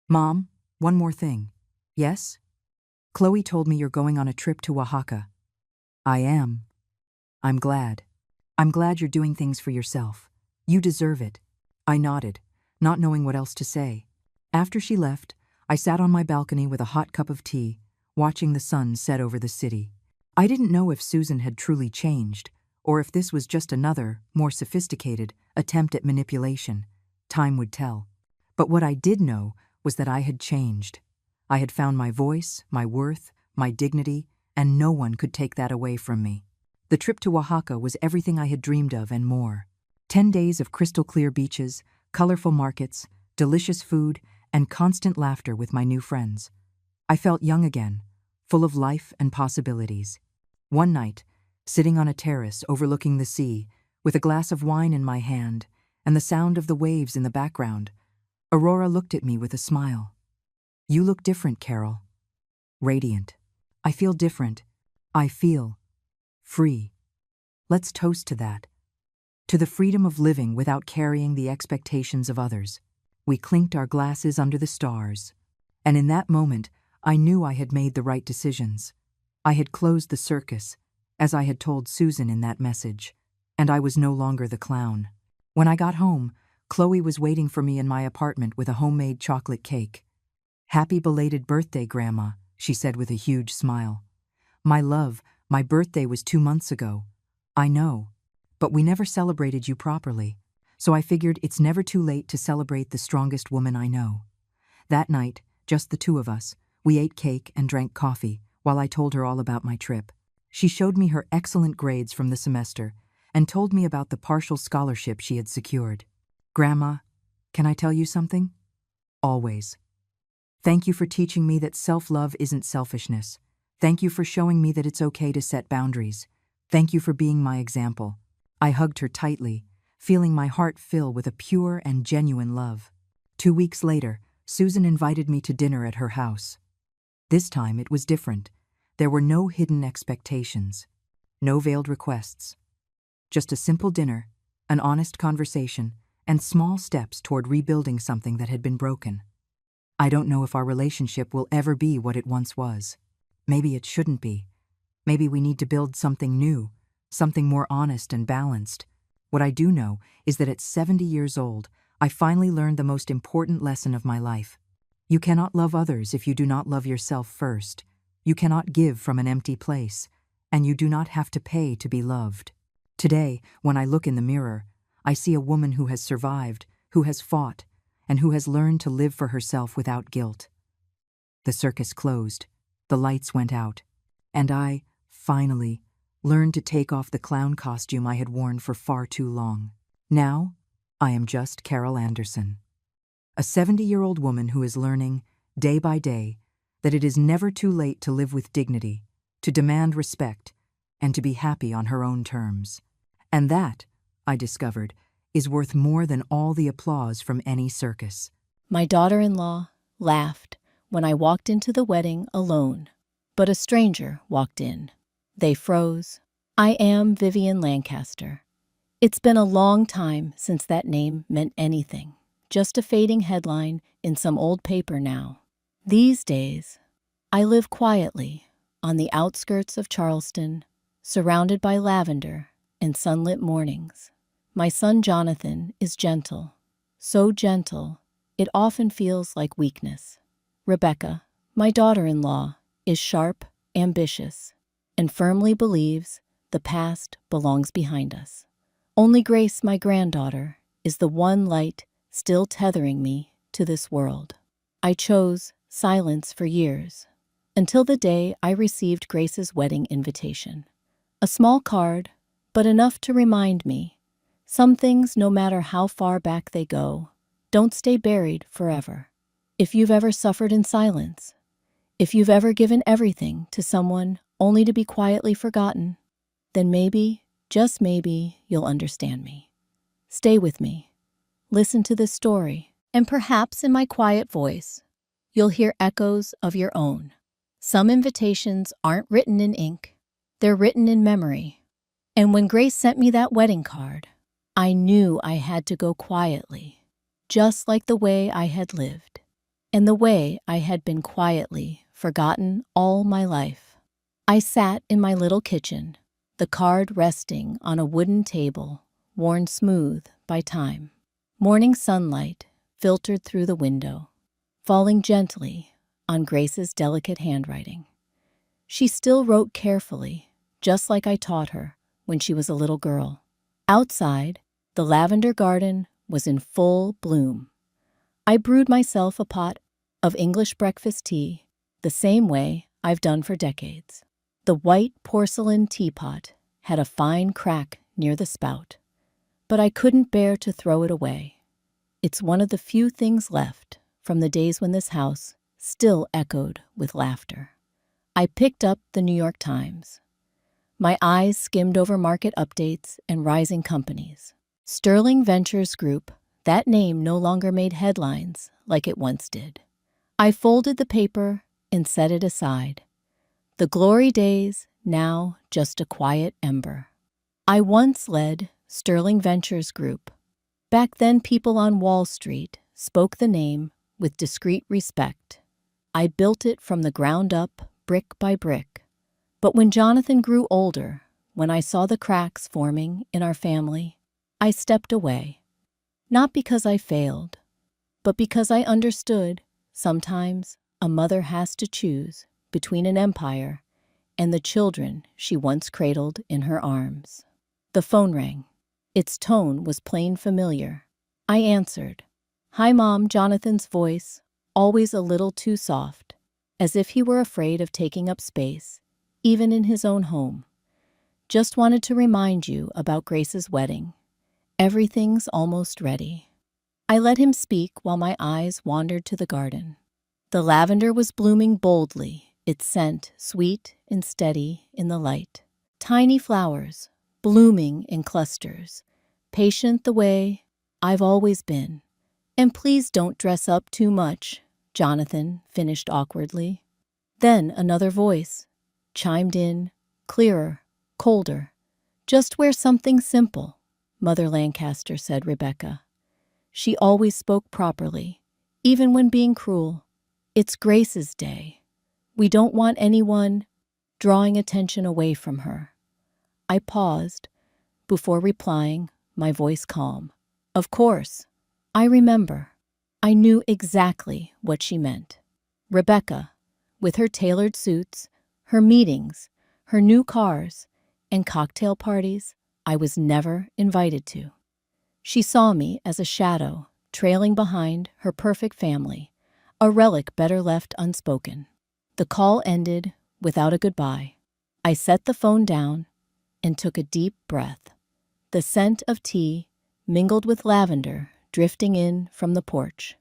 A: Mom, one more thing. Yes? Chloe told me you're going on a trip to Oaxaca. I am. I'm glad. I'm glad you're doing things for yourself. You deserve it. I nodded, not knowing what else to say. After she left, I sat on my balcony with a hot cup of tea, watching the sun set over the city. I didn't know if Susan had truly changed, or if this was just another, more sophisticated, attempt at manipulation. Time would tell. But what I did know was that I had changed. I had found my voice, my worth, my dignity, and no one could take that away from me. The trip to Oaxaca was everything I had dreamed of and more. 10 days of crystal-clear beaches, colorful markets, delicious food, and constant laughter with my new friends. I felt young again, full of life and possibilities. One night, sitting on a terrace overlooking the sea, with a glass of wine in my hand and the sound of the waves in the background, Aurora looked at me with a smile. You look different, Carol. Radiant. I feel different. I feel free. Let's toast to that. To the freedom of living without carrying the expectations of others. We clinked our glasses under the stars. And in that moment, I knew I had made the right decisions. I had closed the circus, as I had told Susan in that message, and I was no longer the clown. When I got home, Chloe was waiting for me in my apartment with a homemade chocolate cake. Happy belated birthday, Grandma, she said with a huge smile. My love, my birthday was 2 months ago. I know, but we never celebrated you properly, so I figured it's never too late to celebrate the strongest woman I know. That night, just the two of us, we ate cake and drank coffee while I told her all about my trip. She showed me her excellent grades from the semester and told me about the partial scholarship she had secured. Grandma, can I tell you something? Always. Thank you for teaching me that self-love isn't selfishness. Thank you for showing me that it's okay to set boundaries. Thank you for being my example. I hugged her tightly, feeling my heart fill with a pure and genuine love. 2 weeks later, Susan invited me to dinner at her house. This time it was different. There were no hidden expectations, no veiled requests. Just a simple dinner, an honest conversation, and small steps toward rebuilding something that had been broken. I don't know if our relationship will ever be what it once was. Maybe it shouldn't be. Maybe we need to build something new, something more honest and balanced. What I do know is that at 70 years old, I finally learned the most important lesson of my life. You cannot love others if you do not love yourself first. You cannot give from an empty place, and you do not have to pay to be loved. Today, when I look in the mirror, I see a woman who has survived, who has fought, and who has learned to live for herself without guilt. The circus closed, the lights went out, and I, finally, learned to take off the clown costume I had worn for far too long. Now, I am just Carol Anderson, a 70-year-old woman who is learning, day by day, that it is never too late to live with dignity, to demand respect, and to be happy on her own terms. And that, I discovered, is worth more than all the applause from any circus.
B: My daughter-in-law laughed when I walked into the wedding alone, but a stranger walked in. They froze. I am Vivian Lancaster. It's been a long time since that name meant anything, just a fading headline in some old paper now. These days, I live quietly on the outskirts of Charleston, surrounded by lavender and sunlit mornings. My son Jonathan is gentle, so gentle it often feels like weakness. Rebecca, my daughter-in-law, is sharp, ambitious, and firmly believes the past belongs behind us. Only Grace, my granddaughter, is the one light still tethering me to this world. I chose silence for years, until the day I received Grace's wedding invitation. A small card, but enough to remind me, some things, no matter how far back they go, don't stay buried forever. If you've ever suffered in silence, if you've ever given everything to someone only to be quietly forgotten, then maybe, just maybe, you'll understand me. Stay with me. Listen to this story, and perhaps in my quiet voice, you'll hear echoes of your own. Some invitations aren't written in ink. They're written in memory. And when Grace sent me that wedding card, I knew I had to go quietly. just like the way I had lived, and the way I had been quietly forgotten all my life. I sat in my little kitchen, the card resting on a wooden table worn smooth by time. Morning sunlight filtered through the window, falling gently on Grace's delicate handwriting. She still wrote carefully, just like I taught her when she was a little girl. Outside, the lavender garden was in full bloom. I brewed myself a pot of English breakfast tea the same way I've done for decades. The white porcelain teapot had a fine crack near the spout, but I couldn't bear to throw it away. It's one of the few things left from the days when this house still echoed with laughter. I picked up the New York Times. My eyes skimmed over market updates and rising companies. Sterling Ventures Group, that name no longer made headlines like it once did. I folded the paper and set it aside. The glory days, now just a quiet ember. I once led Sterling Ventures Group. Back then, people on Wall Street spoke the name with discreet respect. I built it from the ground up, brick by brick. But when Jonathan grew older, when I saw the cracks forming in our family, I stepped away. Not because I failed, but because I understood sometimes a mother has to choose between an empire and the children she once cradled in her arms. The phone rang. Its tone was plain familiar. I answered. "Hi, Mom," Jonathan's voice, always a little too soft, as if he were afraid of taking up space, even in his own home. "Just wanted to remind you about Grace's wedding. Everything's almost ready." I let him speak while my eyes wandered to the garden. The lavender was blooming boldly, its scent sweet and steady in the light. Tiny flowers, blooming in clusters, patient the way I've always been. "And please don't dress up too much," Jonathan finished awkwardly. Then another voice chimed in, clearer, colder. "Just wear something simple," Mother Lancaster said. Rebecca. She always spoke properly, even when being cruel. "It's Grace's day. We don't want anyone drawing attention away from her." I paused before replying, my voice calm. "Of course. I remember." I knew exactly what she meant. Rebecca, with her tailored suits, her meetings, her new cars, and cocktail parties I was never invited to. She saw me as a shadow trailing behind her perfect family, a relic better left unspoken. The call ended without a goodbye. I set the phone down and took a deep breath. The scent of tea mingled with lavender drifting in from the porch.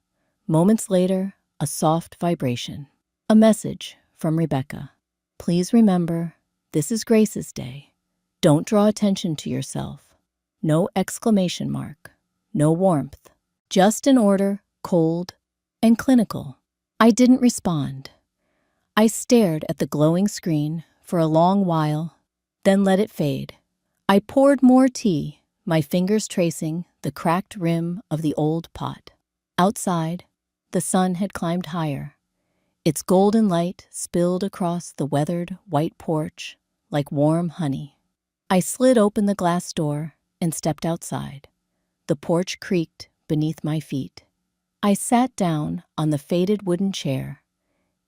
B: Moments later, a soft vibration. A message from Rebecca. "Please remember, this is Grace's day. Don't draw attention to yourself." No exclamation mark, no warmth, just an order, cold and clinical. I didn't respond. I stared at the glowing screen for a long while, then let it fade. I poured more tea, my fingers tracing the cracked rim of the old pot. Outside, the sun had climbed higher. Its golden light spilled across the weathered white porch like warm honey. I slid open the glass door and stepped outside. The porch creaked beneath my feet. I sat down on the faded wooden chair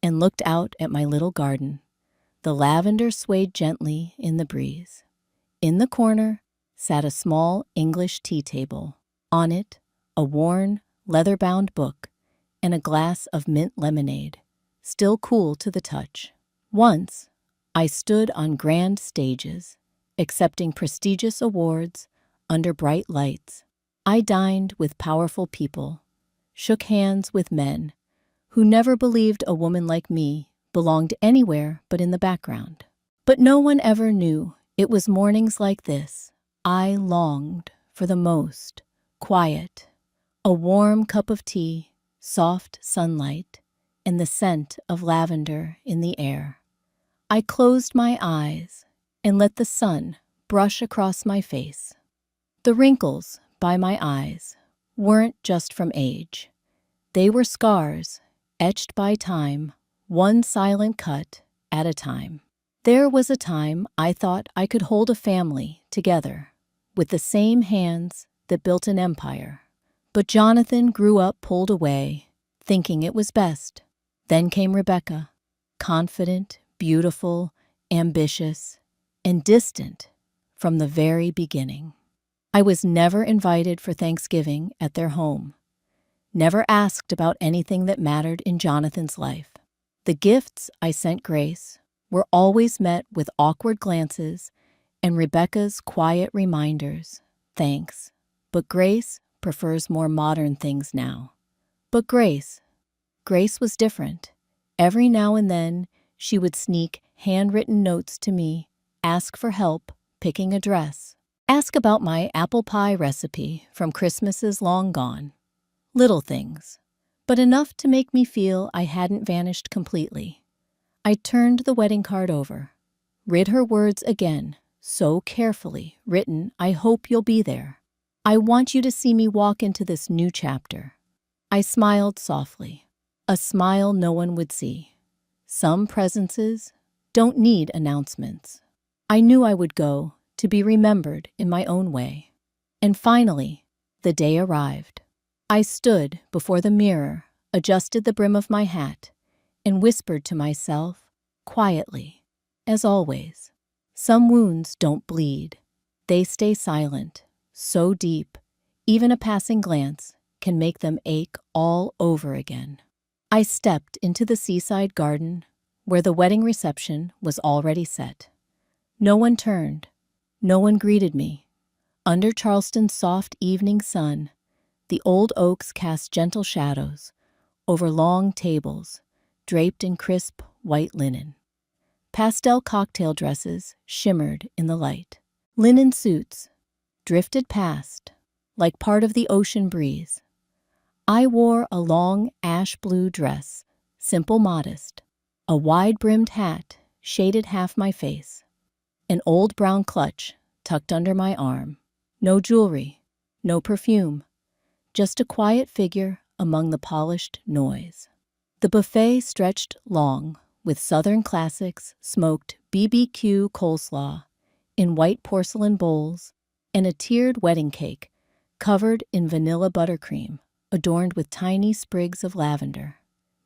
B: and looked out at my little garden. The lavender swayed gently in the breeze. In the corner sat a small English tea table. On it, a worn, leather-bound book and a glass of mint lemonade, still cool to the touch. Once, I stood on grand stages, accepting prestigious awards under bright lights. I dined with powerful people, shook hands with men who never believed a woman like me belonged anywhere but in the background. But no one ever knew it was mornings like this I longed for the most. Quiet, a warm cup of tea, soft sunlight, and the scent of lavender in the air. I closed my eyes and let the sun brush across my face. The wrinkles by my eyes weren't just from age. They were scars, etched by time, one silent cut at a time. There was a time I thought I could hold a family together with the same hands that built an empire. But Jonathan grew up pulled away, thinking it was best. Then came Rebecca, confident, beautiful, ambitious, and distant from the very beginning. I was never invited for Thanksgiving at their home, never asked about anything that mattered in Jonathan's life. The gifts I sent Grace were always met with awkward glances and Rebecca's quiet reminders, thanks, but Grace prefers more modern things now. But Grace was different. Every now and then, she would sneak handwritten notes to me, ask for help picking a dress, ask about my apple pie recipe from Christmases long gone. Little things, but enough to make me feel I hadn't vanished completely. I turned the wedding card over, read her words again, so carefully written, I hope you'll be there. I want you to see me walk into this new chapter. I smiled softly, a smile no one would see. Some presences don't need announcements. I knew I would go to be remembered in my own way. And finally, the day arrived. I stood before the mirror, adjusted the brim of my hat, and whispered to myself, quietly, as always, some wounds don't bleed. They stay silent, so deep, even a passing glance can make them ache all over again. I stepped into the seaside garden where the wedding reception was already set. No one turned, no one greeted me. Under Charleston's soft evening sun, the old oaks cast gentle shadows over long tables draped in crisp white linen. Pastel cocktail dresses shimmered in the light. Linen suits drifted past like part of the ocean breeze. I wore a long ash blue dress, simple, modest. A wide-brimmed hat shaded half my face. An old brown clutch tucked under my arm. No jewelry, no perfume, just a quiet figure among the polished noise. The buffet stretched long, with Southern classics, smoked BBQ coleslaw in white porcelain bowls, and a tiered wedding cake covered in vanilla buttercream, adorned with tiny sprigs of lavender.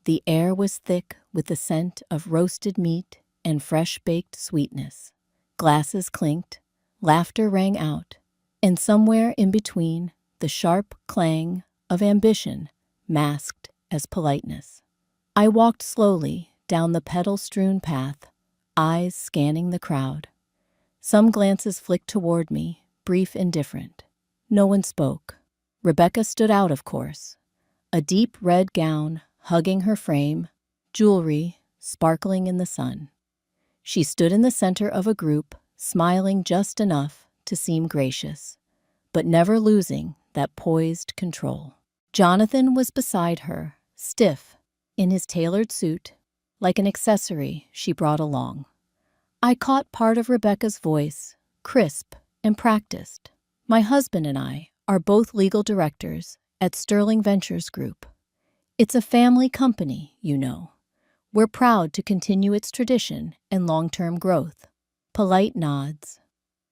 B: The air was thick with the scent of roasted meat and fresh-baked sweetness. Glasses clinked, laughter rang out, and somewhere in between, the sharp clang of ambition masked as politeness. I walked slowly down the petal-strewn path, eyes scanning the crowd. Some glances flicked toward me, brief and different. No one spoke. Rebecca stood out, of course. A deep red gown hugging her frame, jewelry sparkling in the sun. She stood in the center of a group, smiling just enough to seem gracious, but never losing that poised control. Jonathan was beside her, stiff, in his tailored suit, like an accessory she brought along. I caught part of Rebecca's voice, crisp and practiced. My husband and I are both legal directors at Sterling Ventures Group. It's a family company, you know. We're proud to continue its tradition and long-term growth. Polite nods.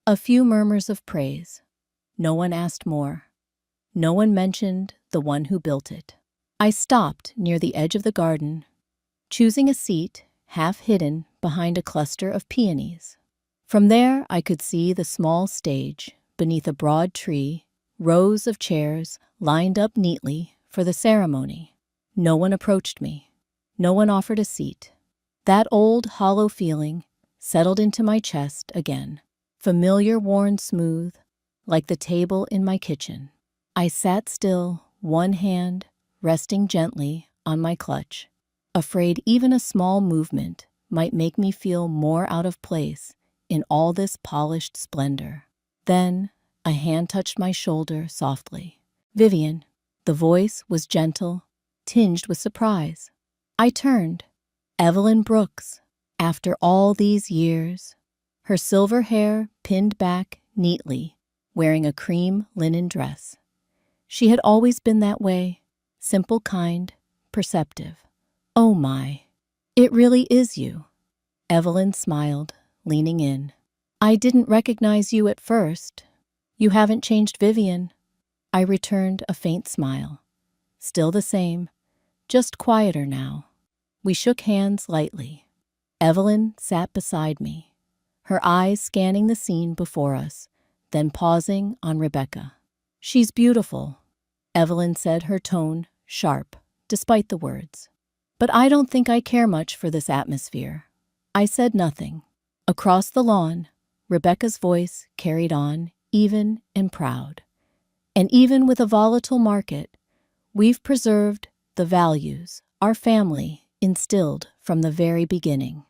B: A few murmurs of praise. No one asked more. No one mentioned the one who built it. I stopped near the edge of the garden, choosing a seat half hidden behind a cluster of peonies. From there, I could see the small stage beneath a broad tree, rows of chairs lined up neatly for the ceremony. No one approached me. No one offered a seat. That old, hollow feeling settled into my chest again, familiar, worn smooth, like the table in my kitchen. I sat still, one hand resting gently on my clutch, afraid even a small movement might make me feel more out of place in all this polished splendor. Then a hand touched my shoulder softly. "Vivian." The voice was gentle, tinged with surprise. I turned. Evelyn Brooks. After all these years, her silver hair pinned back neatly, wearing a cream linen dress. She had always been that way, simple, kind, perceptive. Oh my, it really is you. Evelyn smiled, leaning in. I didn't recognize you at first. You haven't changed, Vivian. I returned a faint smile. Still the same, just quieter now. We shook hands lightly. Evelyn sat beside me, her eyes scanning the scene before us, then pausing on Rebecca. She's beautiful, Evelyn said, her tone sharp, despite the words. But I don't think I care much for this atmosphere. I said nothing. Across the lawn, Rebecca's voice carried on, even and proud. And even with a volatile market, we've preserved the values our family instilled from the very beginning.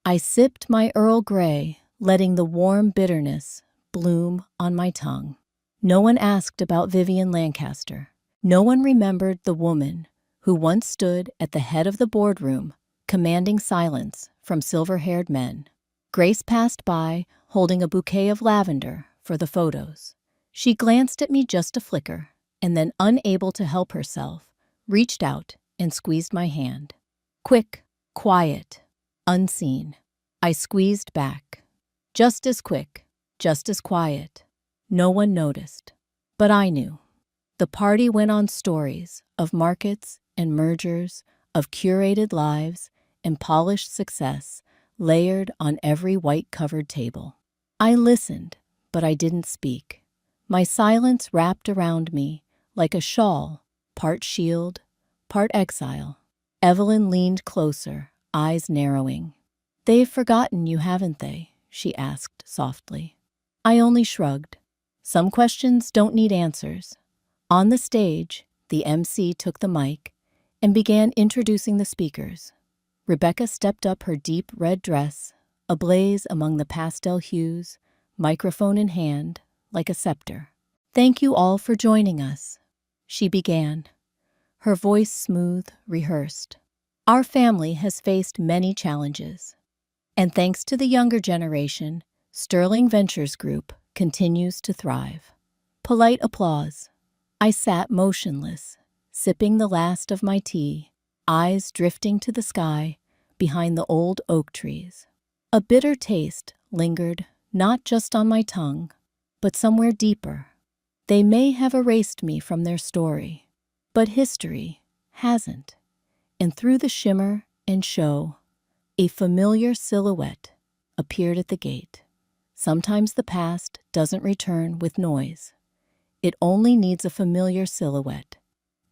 B: I sipped my Earl Grey, letting the warm bitterness bloom on my tongue. No one asked about Vivian Lancaster. No one remembered the woman who once stood at the head of the boardroom, commanding silence from silver-haired men. Grace passed by, holding a bouquet of lavender for the photos. She glanced at me just a flicker, and then, unable to help herself, reached out and squeezed my hand. Quick, quiet, unseen. I squeezed back. Just as quick, just as quiet. No one noticed. But I knew. The party went on, stories of markets and mergers, of curated lives and polished success layered on every white-covered table. I listened, but I didn't speak. My silence wrapped around me like a shawl, part shield, part exile. Evelyn leaned closer, eyes narrowing. They've forgotten you, haven't they? She asked softly. I only shrugged. Some questions don't need answers. On the stage, the MC took the mic and began introducing the speakers. Rebecca stepped up, her deep red dress ablaze among the pastel hues, microphone in hand, like a scepter. Thank you all for joining us, she began, her voice smooth, rehearsed. Our family has faced many challenges, and thanks to the younger generation, Sterling Ventures Group continues to thrive. Polite applause. I sat motionless, sipping the last of my tea, eyes drifting to the sky behind the old oak trees. A bitter taste lingered not just on my tongue, but somewhere deeper. They may have erased me from their story, but history hasn't. And through the shimmer and show, a familiar silhouette appeared at the gate. Sometimes the past doesn't return with noise. It only needs a familiar silhouette.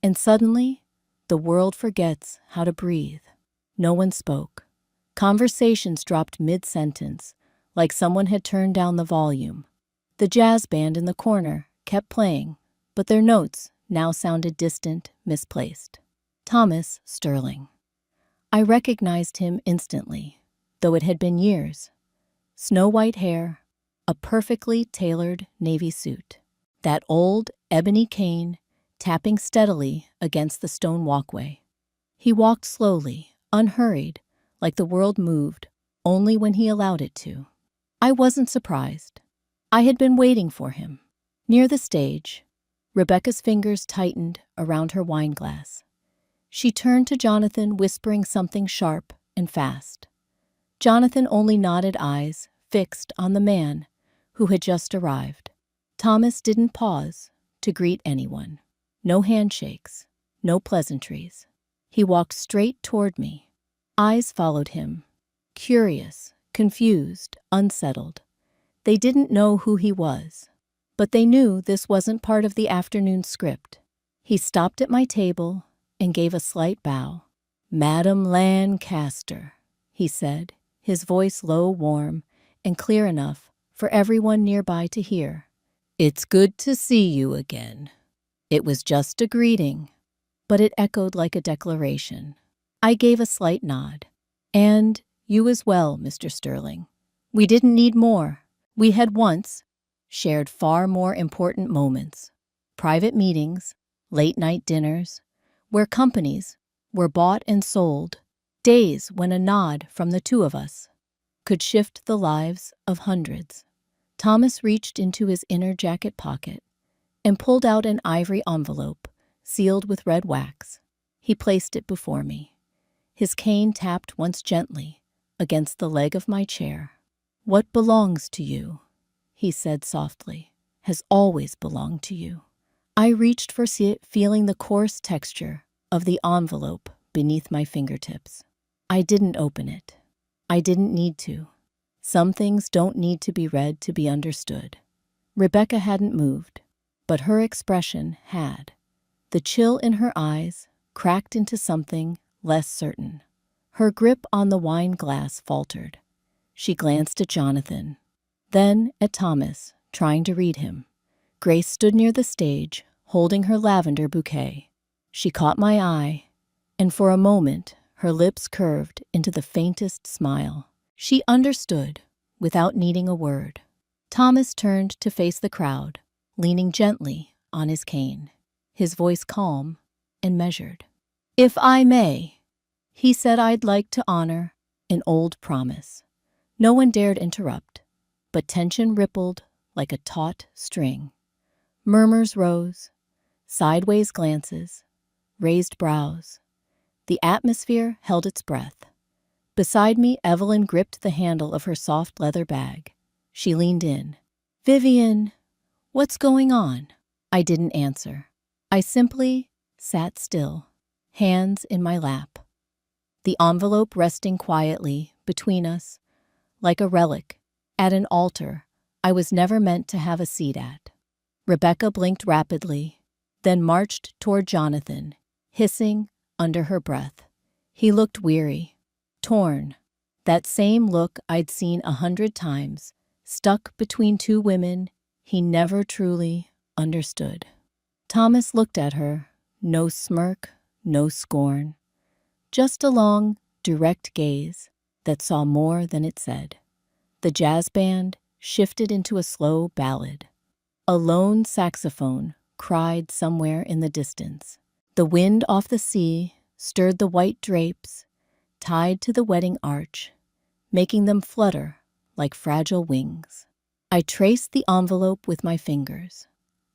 B: And suddenly, the world forgets how to breathe. No one spoke. Conversations dropped mid-sentence, like someone had turned down the volume. The jazz band in the corner kept playing, but their notes now sounded distant, misplaced. Thomas Sterling. I recognized him instantly, though it had been years. Snow-white hair, a perfectly tailored navy suit. That old ebony cane tapping steadily against the stone walkway. He walked slowly, unhurried, like the world moved only when he allowed it to. I wasn't surprised. I had been waiting for him. Near the stage, Rebecca's fingers tightened around her wine glass. She turned to Jonathan, whispering something sharp and fast. Jonathan only nodded, eyes fixed on the man who had just arrived. Thomas didn't pause to greet anyone. No handshakes, no pleasantries. He walked straight toward me. Eyes followed him, curious, confused, unsettled. They didn't know who he was, but they knew this wasn't part of the afternoon script. He stopped at my table and gave a slight bow. Madam Lancaster, he said, his voice low, warm, and clear enough for everyone nearby to hear. It's good to see you again. It was just a greeting, but it echoed like a declaration. I gave a slight nod. And you as well, Mr. Sterling. We didn't need more. We had once shared far more important moments. Private meetings, late-night dinners, where companies were bought and sold. Days when a nod from the two of us could shift the lives of hundreds. Thomas reached into his inner jacket pocket and pulled out an ivory envelope sealed with red wax. He placed it before me. His cane tapped once gently against the leg of my chair. "What belongs to you," he said softly, "has always belonged to you." I reached for it, feeling the coarse texture of the envelope beneath my fingertips. I didn't open it. I didn't need to. Some things don't need to be read to be understood. Rebecca hadn't moved, but her expression had. The chill in her eyes cracked into something less certain. Her grip on the wine glass faltered. She glanced at Jonathan, then at Thomas, trying to read him. Grace stood near the stage, holding her lavender bouquet. She caught my eye, and for a moment her lips curved into the faintest smile. She understood without needing a word. Thomas turned to face the crowd, leaning gently on his cane, his voice calm and measured. "If I may," he said, "I'd like to honor an old promise." No one dared interrupt, but tension rippled like a taut string. Murmurs rose, sideways glances, raised brows. The atmosphere held its breath. Beside me, Evelyn gripped the handle of her soft leather bag. She leaned in. "Vivian, what's going on?" I didn't answer. I simply sat still, hands in my lap. The envelope resting quietly between us, like a relic at an altar I was never meant to have a seat at. Rebecca blinked rapidly, then marched toward Jonathan, hissing under her breath. He looked weary, torn, that same look I'd seen 100 times, stuck between two women he never truly understood. Thomas looked at her, no smirk, no scorn, just a long, direct gaze that saw more than it said. The jazz band shifted into a slow ballad. A lone saxophone cried somewhere in the distance. The wind off the sea stirred the white drapes tied to the wedding arch, making them flutter like fragile wings. I traced the envelope with my fingers.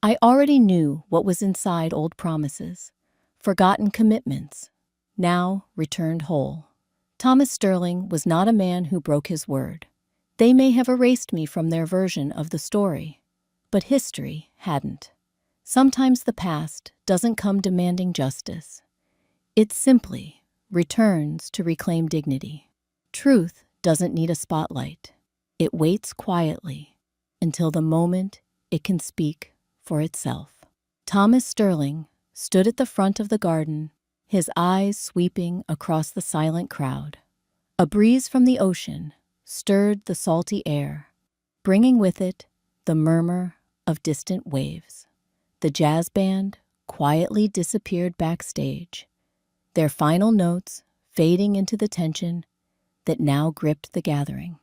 B: I already knew what was inside old promises, forgotten commitments, now returned whole. Thomas Sterling was not a man who broke his word. They may have erased me from their version of the story, but history hadn't. Sometimes the past doesn't come demanding justice. It simply returns to reclaim dignity. Truth doesn't need a spotlight. It waits quietly until the moment it can speak for itself. Thomas Sterling stood at the front of the garden, his eyes sweeping across the silent crowd. A breeze from the ocean stirred the salty air, bringing with it the murmur of distant waves. The jazz band quietly disappeared backstage, their final notes fading into the tension that now gripped the gathering.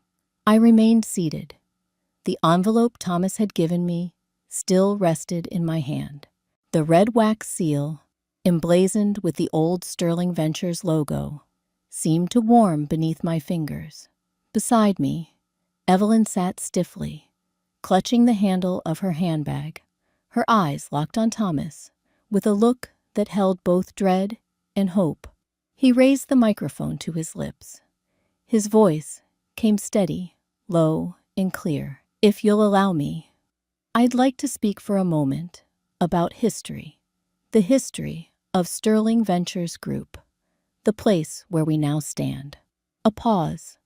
B: I remained seated. The envelope Thomas had given me still rested in my hand. The red wax seal, emblazoned with the old Sterling Ventures logo, seemed to warm beneath my fingers. Beside me, Evelyn sat stiffly, clutching the handle of her handbag, her eyes locked on Thomas, with a look that held both dread and hope. He raised the microphone to his lips. His voice came steady, low, and clear. "If you'll allow me, I'd like to speak for a moment about history, the history of Sterling Ventures Group, the place where we now stand." A pause.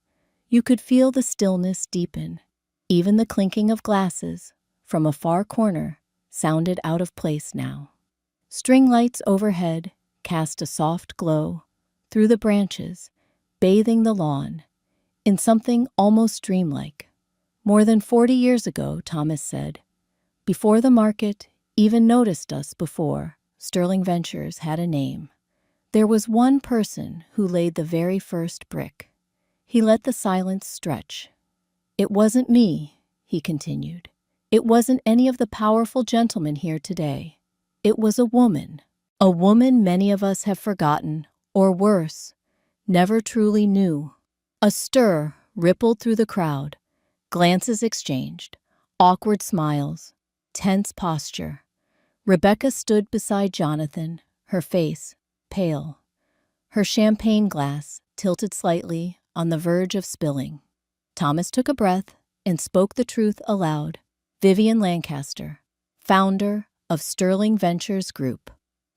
B: You could feel the stillness deepen. Even the clinking of glasses from a far corner sounded out of place now. String lights overhead cast a soft glow through the branches, bathing the lawn in something almost dreamlike. More than 40 years ago, Thomas said, before the market even noticed us, before Sterling Ventures had a name, there was one person who laid the very first brick. He let the silence stretch. "It wasn't me," he continued. "It wasn't any of the powerful gentlemen here today. It was a woman many of us have forgotten, or worse, never truly knew." A stir rippled through the crowd. Glances exchanged, awkward smiles, tense posture. Rebecca stood beside Jonathan, her face pale, her champagne glass tilted slightly on the verge of spilling. Thomas took a breath and spoke the truth aloud. Vivian Lancaster, founder of Sterling Ventures Group,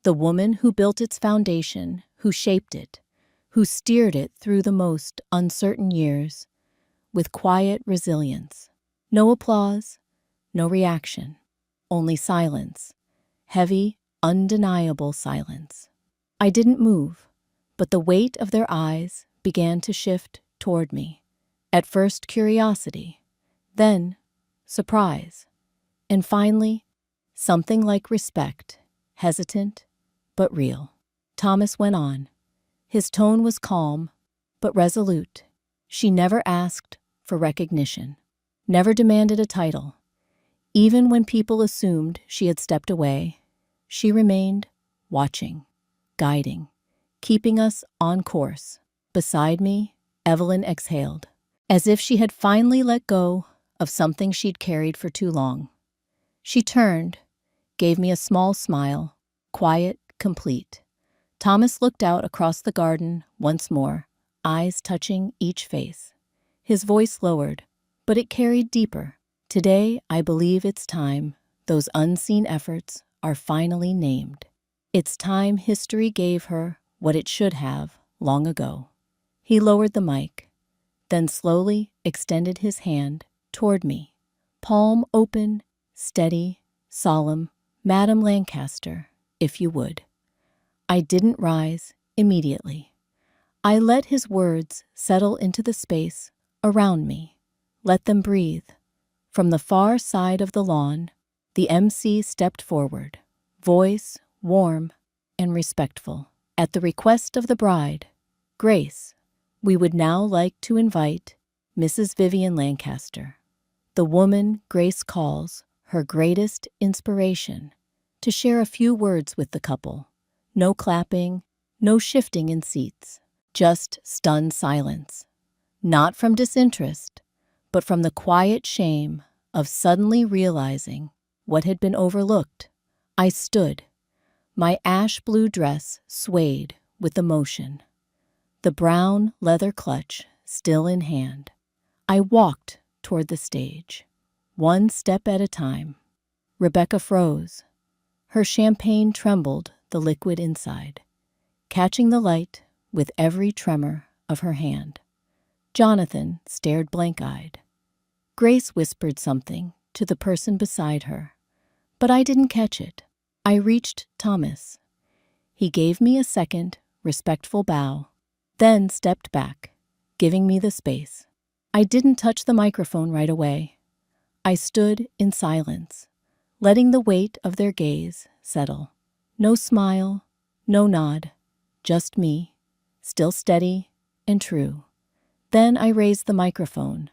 B: the woman who built its foundation, who shaped it, who steered it through the most uncertain years with quiet resilience. No applause, no reaction, only silence, heavy, undeniable silence. I didn't move, but the weight of their eyes began to shift toward me. At first curiosity, then surprise, and finally something like respect, hesitant but real. Thomas went on. His tone was calm but resolute. She never asked for recognition, never demanded a title. Even when people assumed she had stepped away, she remained watching, guiding, keeping us on course. Beside me, Evelyn exhaled, as if she had finally let go of something she'd carried for too long. She turned, gave me a small smile, quiet, complete. Thomas looked out across the garden once more, eyes touching each face. His voice lowered, but it carried deeper. Today, I believe it's time those unseen efforts are finally named. It's time history gave her what it should have long ago. He lowered the mic, then slowly extended his hand toward me. Palm open, steady, solemn. Madam Lancaster, if you would. I didn't rise immediately. I let his words settle into the space around me, let them breathe. From the far side of the lawn, the MC stepped forward, voice warm and respectful. At the request of the bride, Grace, we would now like to invite Mrs. Vivian Lancaster, the woman Grace calls her greatest inspiration, to share a few words with the couple. No clapping, no shifting in seats, just stunned silence. Not from disinterest, but from the quiet shame of suddenly realizing what had been overlooked. I stood. My ash blue dress swayed with emotion, the brown leather clutch still in hand. I walked toward the stage, one step at a time. Rebecca froze. Her champagne trembled the liquid inside, catching the light with every tremor of her hand. Jonathan stared blank-eyed. Grace whispered something to the person beside her, but I didn't catch it. I reached Thomas. He gave me a second, respectful bow, then stepped back, giving me the space. I didn't touch the microphone right away. I stood in silence, letting the weight of their gaze settle. No smile, no nod, just me, still steady and true. Then I raised the microphone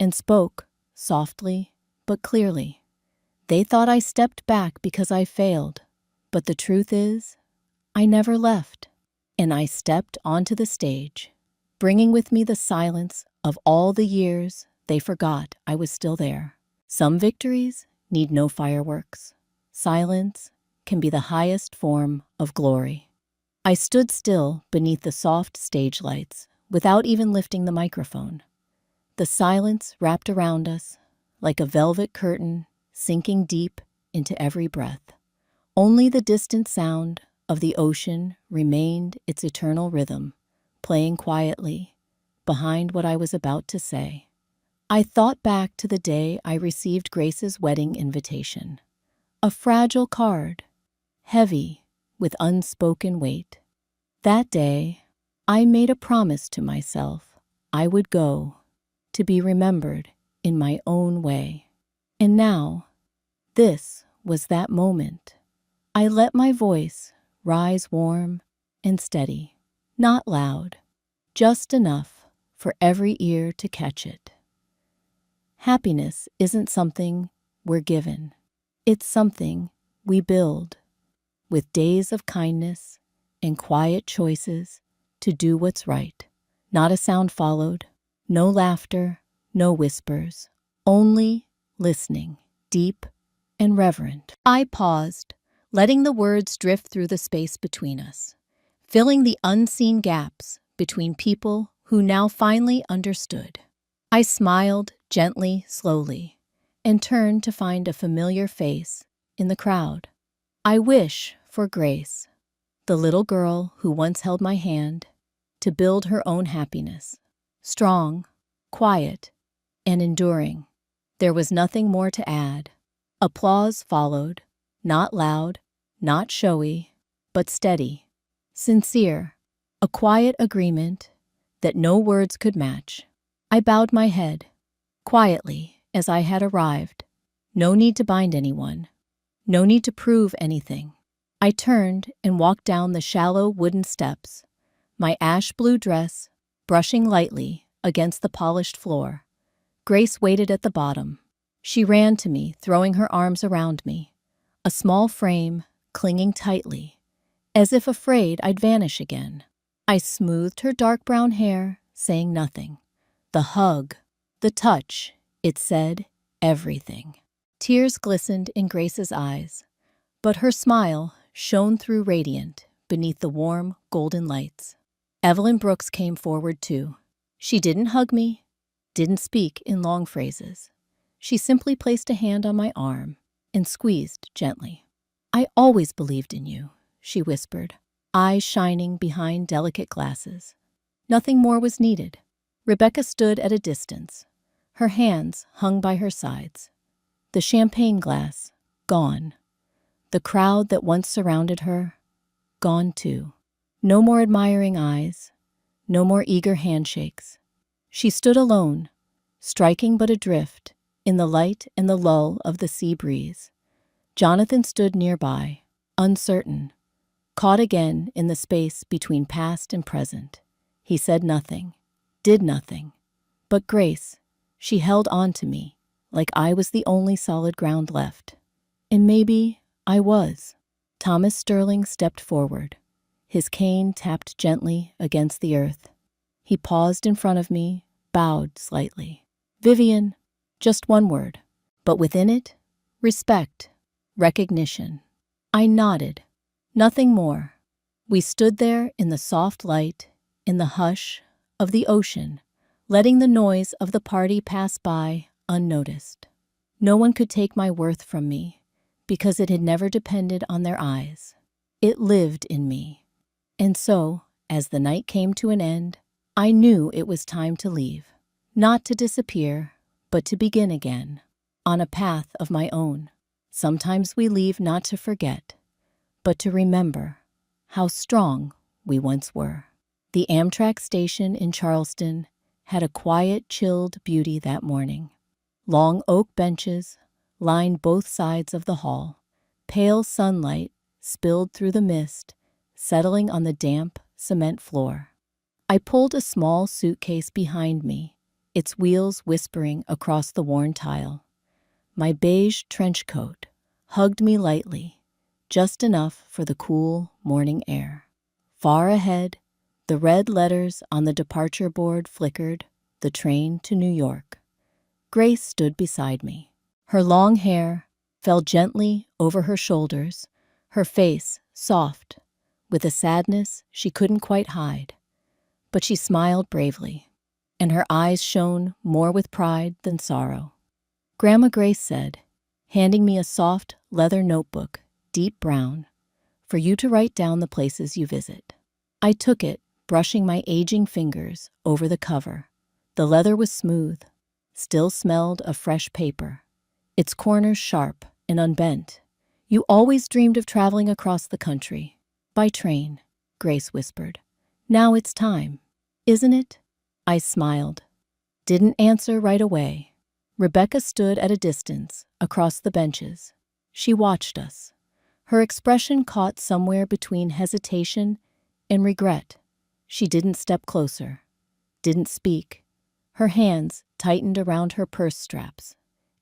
B: and spoke softly but clearly. They thought I stepped back because I failed, but the truth is, I never left. And I stepped onto the stage, bringing with me the silence of all the years they forgot I was still there. Some victories need no fireworks. Silence can be the highest form of glory. I stood still beneath the soft stage lights without even lifting the microphone. The silence wrapped around us like a velvet curtain sinking deep into every breath. Only the distant sound of the ocean remained its eternal rhythm, playing quietly behind what I was about to say. I thought back to the day I received Grace's wedding invitation. A fragile card, heavy with unspoken weight. That day, I made a promise to myself I would go, to be remembered in my own way. And now, this was that moment. I let my voice rise warm and steady, not loud, just enough for every ear to catch it. Happiness isn't something we're given. It's something we build, with days of kindness and quiet choices to do what's right. Not a sound followed, no laughter, no whispers, only listening, deep and reverent. I paused, letting the words drift through the space between us, filling the unseen gaps between people who now finally understood. I smiled gently, slowly, and turned to find a familiar face in the crowd. I wish for Grace, the little girl who once held my hand, to build her own happiness. Strong, quiet, and enduring. There was nothing more to add. Applause followed, not loud, not showy, but steady, sincere, a quiet agreement that no words could match. I bowed my head, quietly, as I had arrived. No need to bind anyone. No need to prove anything. I turned and walked down the shallow wooden steps, my ash blue dress brushing lightly against the polished floor. Grace waited at the bottom. She ran to me, throwing her arms around me, a small frame clinging tightly, as if afraid I'd vanish again. I smoothed her dark brown hair, saying nothing. The hug, the touch, it said everything. Tears glistened in Grace's eyes, but her smile shone through radiant beneath the warm, golden lights. Evelyn Brooks came forward too. She didn't hug me, didn't speak in long phrases. She simply placed a hand on my arm and squeezed gently. "I always believed in you," she whispered, eyes shining behind delicate glasses. Nothing more was needed. Rebecca stood at a distance, her hands hung by her sides. The champagne glass, gone. The crowd that once surrounded her, gone too. No more admiring eyes, no more eager handshakes. She stood alone, striking but adrift in the light and the lull of the sea breeze. Jonathan stood nearby, uncertain, caught again in the space between past and present. He said nothing, did nothing. But Grace, she held on to me like I was the only solid ground left. And maybe I was. Thomas Sterling stepped forward. His cane tapped gently against the earth. He paused in front of me, bowed slightly. "Vivian," just one word, but within it, respect, recognition. I nodded. Nothing more. We stood there in the soft light, in the hush of the ocean, letting the noise of the party pass by unnoticed. No one could take my worth from me, because it had never depended on their eyes. It lived in me. And so, as the night came to an end, I knew it was time to leave. Not to disappear, but to begin again, on a path of my own. Sometimes we leave not to forget, but to remember how strong we once were. The Amtrak station in Charleston had a quiet, chilled beauty that morning. Long oak benches lined both sides of the hall. Pale sunlight spilled through the mist, settling on the damp cement floor. I pulled a small suitcase behind me, its wheels whispering across the worn tile. My beige trench coat hugged me lightly, just enough for the cool morning air. Far ahead, the red letters on the departure board flickered, the train to New York. Grace stood beside me. Her long hair fell gently over her shoulders, her face soft, with a sadness she couldn't quite hide. But she smiled bravely, and her eyes shone more with pride than sorrow. "Grandma Grace said," handing me a soft leather notebook, deep brown, "for you to write down the places you visit." I took it, brushing my aging fingers over the cover. The leather was smooth, still smelled of fresh paper, its corners sharp and unbent. "You always dreamed of traveling across the country. By train," Grace whispered. "Now it's time, isn't it?" I smiled. Didn't answer right away. Rebecca stood at a distance, across the benches. She watched us. Her expression caught somewhere between hesitation and regret. She didn't step closer, didn't speak. Her hands tightened around her purse straps,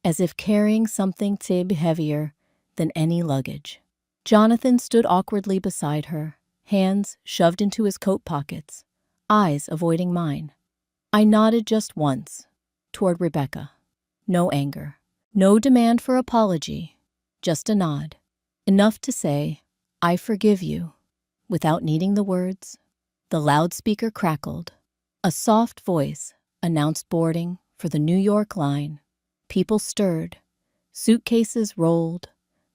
B: as if carrying something heavier than any luggage. Jonathan stood awkwardly beside her, hands shoved into his coat pockets, eyes avoiding mine. I nodded just once, toward Rebecca. No anger, no demand for apology, just a nod. enough to say, "I forgive you," without needing the words. The loudspeaker crackled. A soft voice announced boarding for the New York line. People stirred. Suitcases rolled.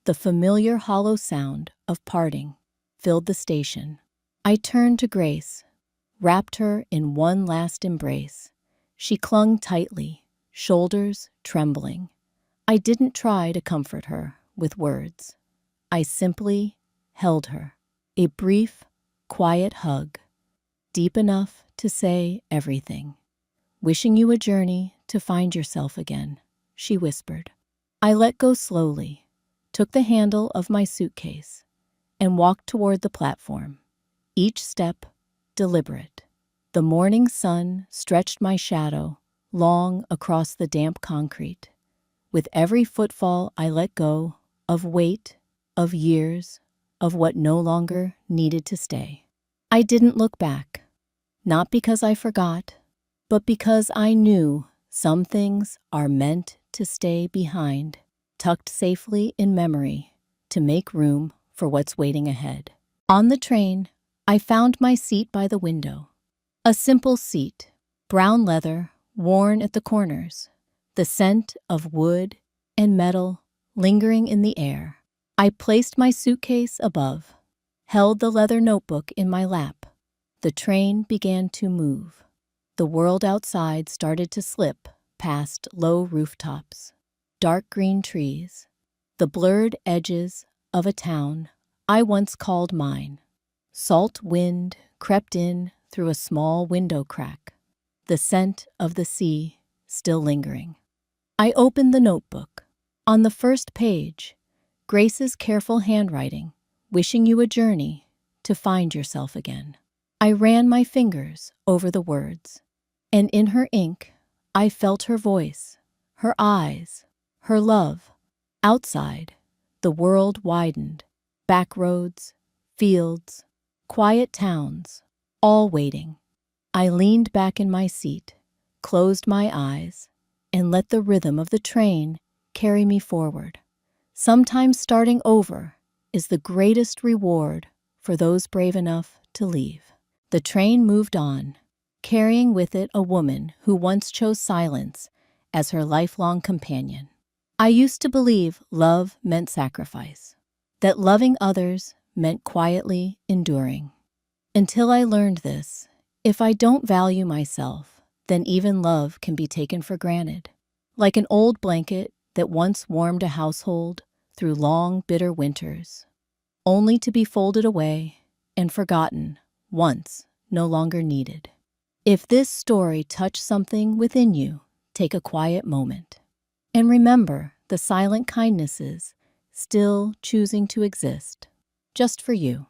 B: The familiar hollow sound of parting filled the station. I turned to Grace, wrapped her in one last embrace. She clung tightly, shoulders trembling. I didn't try to comfort her with words. I simply held her. A brief, quiet hug, deep enough to say everything. "Wishing you a journey to find yourself again," she whispered. I let go slowly, took the handle of my suitcase, and walked toward the platform, each step deliberate. The morning sun stretched my shadow long across the damp concrete. With every footfall I let go of weight, of years, of what no longer needed to stay. I didn't look back, not because I forgot, but because I knew some things are meant to stay behind, tucked safely in memory to make room for what's waiting ahead. On the train, I found my seat by the window. A simple seat, brown leather, worn at the corners, the scent of wood and metal lingering in the air. I placed my suitcase above, held the leather notebook in my lap. The train began to move. The world outside started to slip past low rooftops, dark green trees, the blurred edges of a town I once called mine. Salt wind crept in through a small window crack, the scent of the sea still lingering. I opened the notebook. On the first page, Grace's careful handwriting, "Wishing you a journey to find yourself again." I ran my fingers over the words, and in her ink, I felt her voice, her eyes, her love. Outside, the world widened. Back roads, fields, quiet towns, all waiting. I leaned back in my seat, closed my eyes, and let the rhythm of the train carry me forward. Sometimes starting over is the greatest reward for those brave enough to leave. The train moved on, carrying with it a woman who once chose silence as her lifelong companion. I used to believe love meant sacrifice, that loving others meant quietly enduring. Until I learned this, if I don't value myself, then even love can be taken for granted. Like an old blanket that once warmed a household through long, bitter winters, only to be folded away and forgotten once no longer needed. If this story touched something within you, take a quiet moment. And remember the silent kindnesses still choosing to exist, just for you.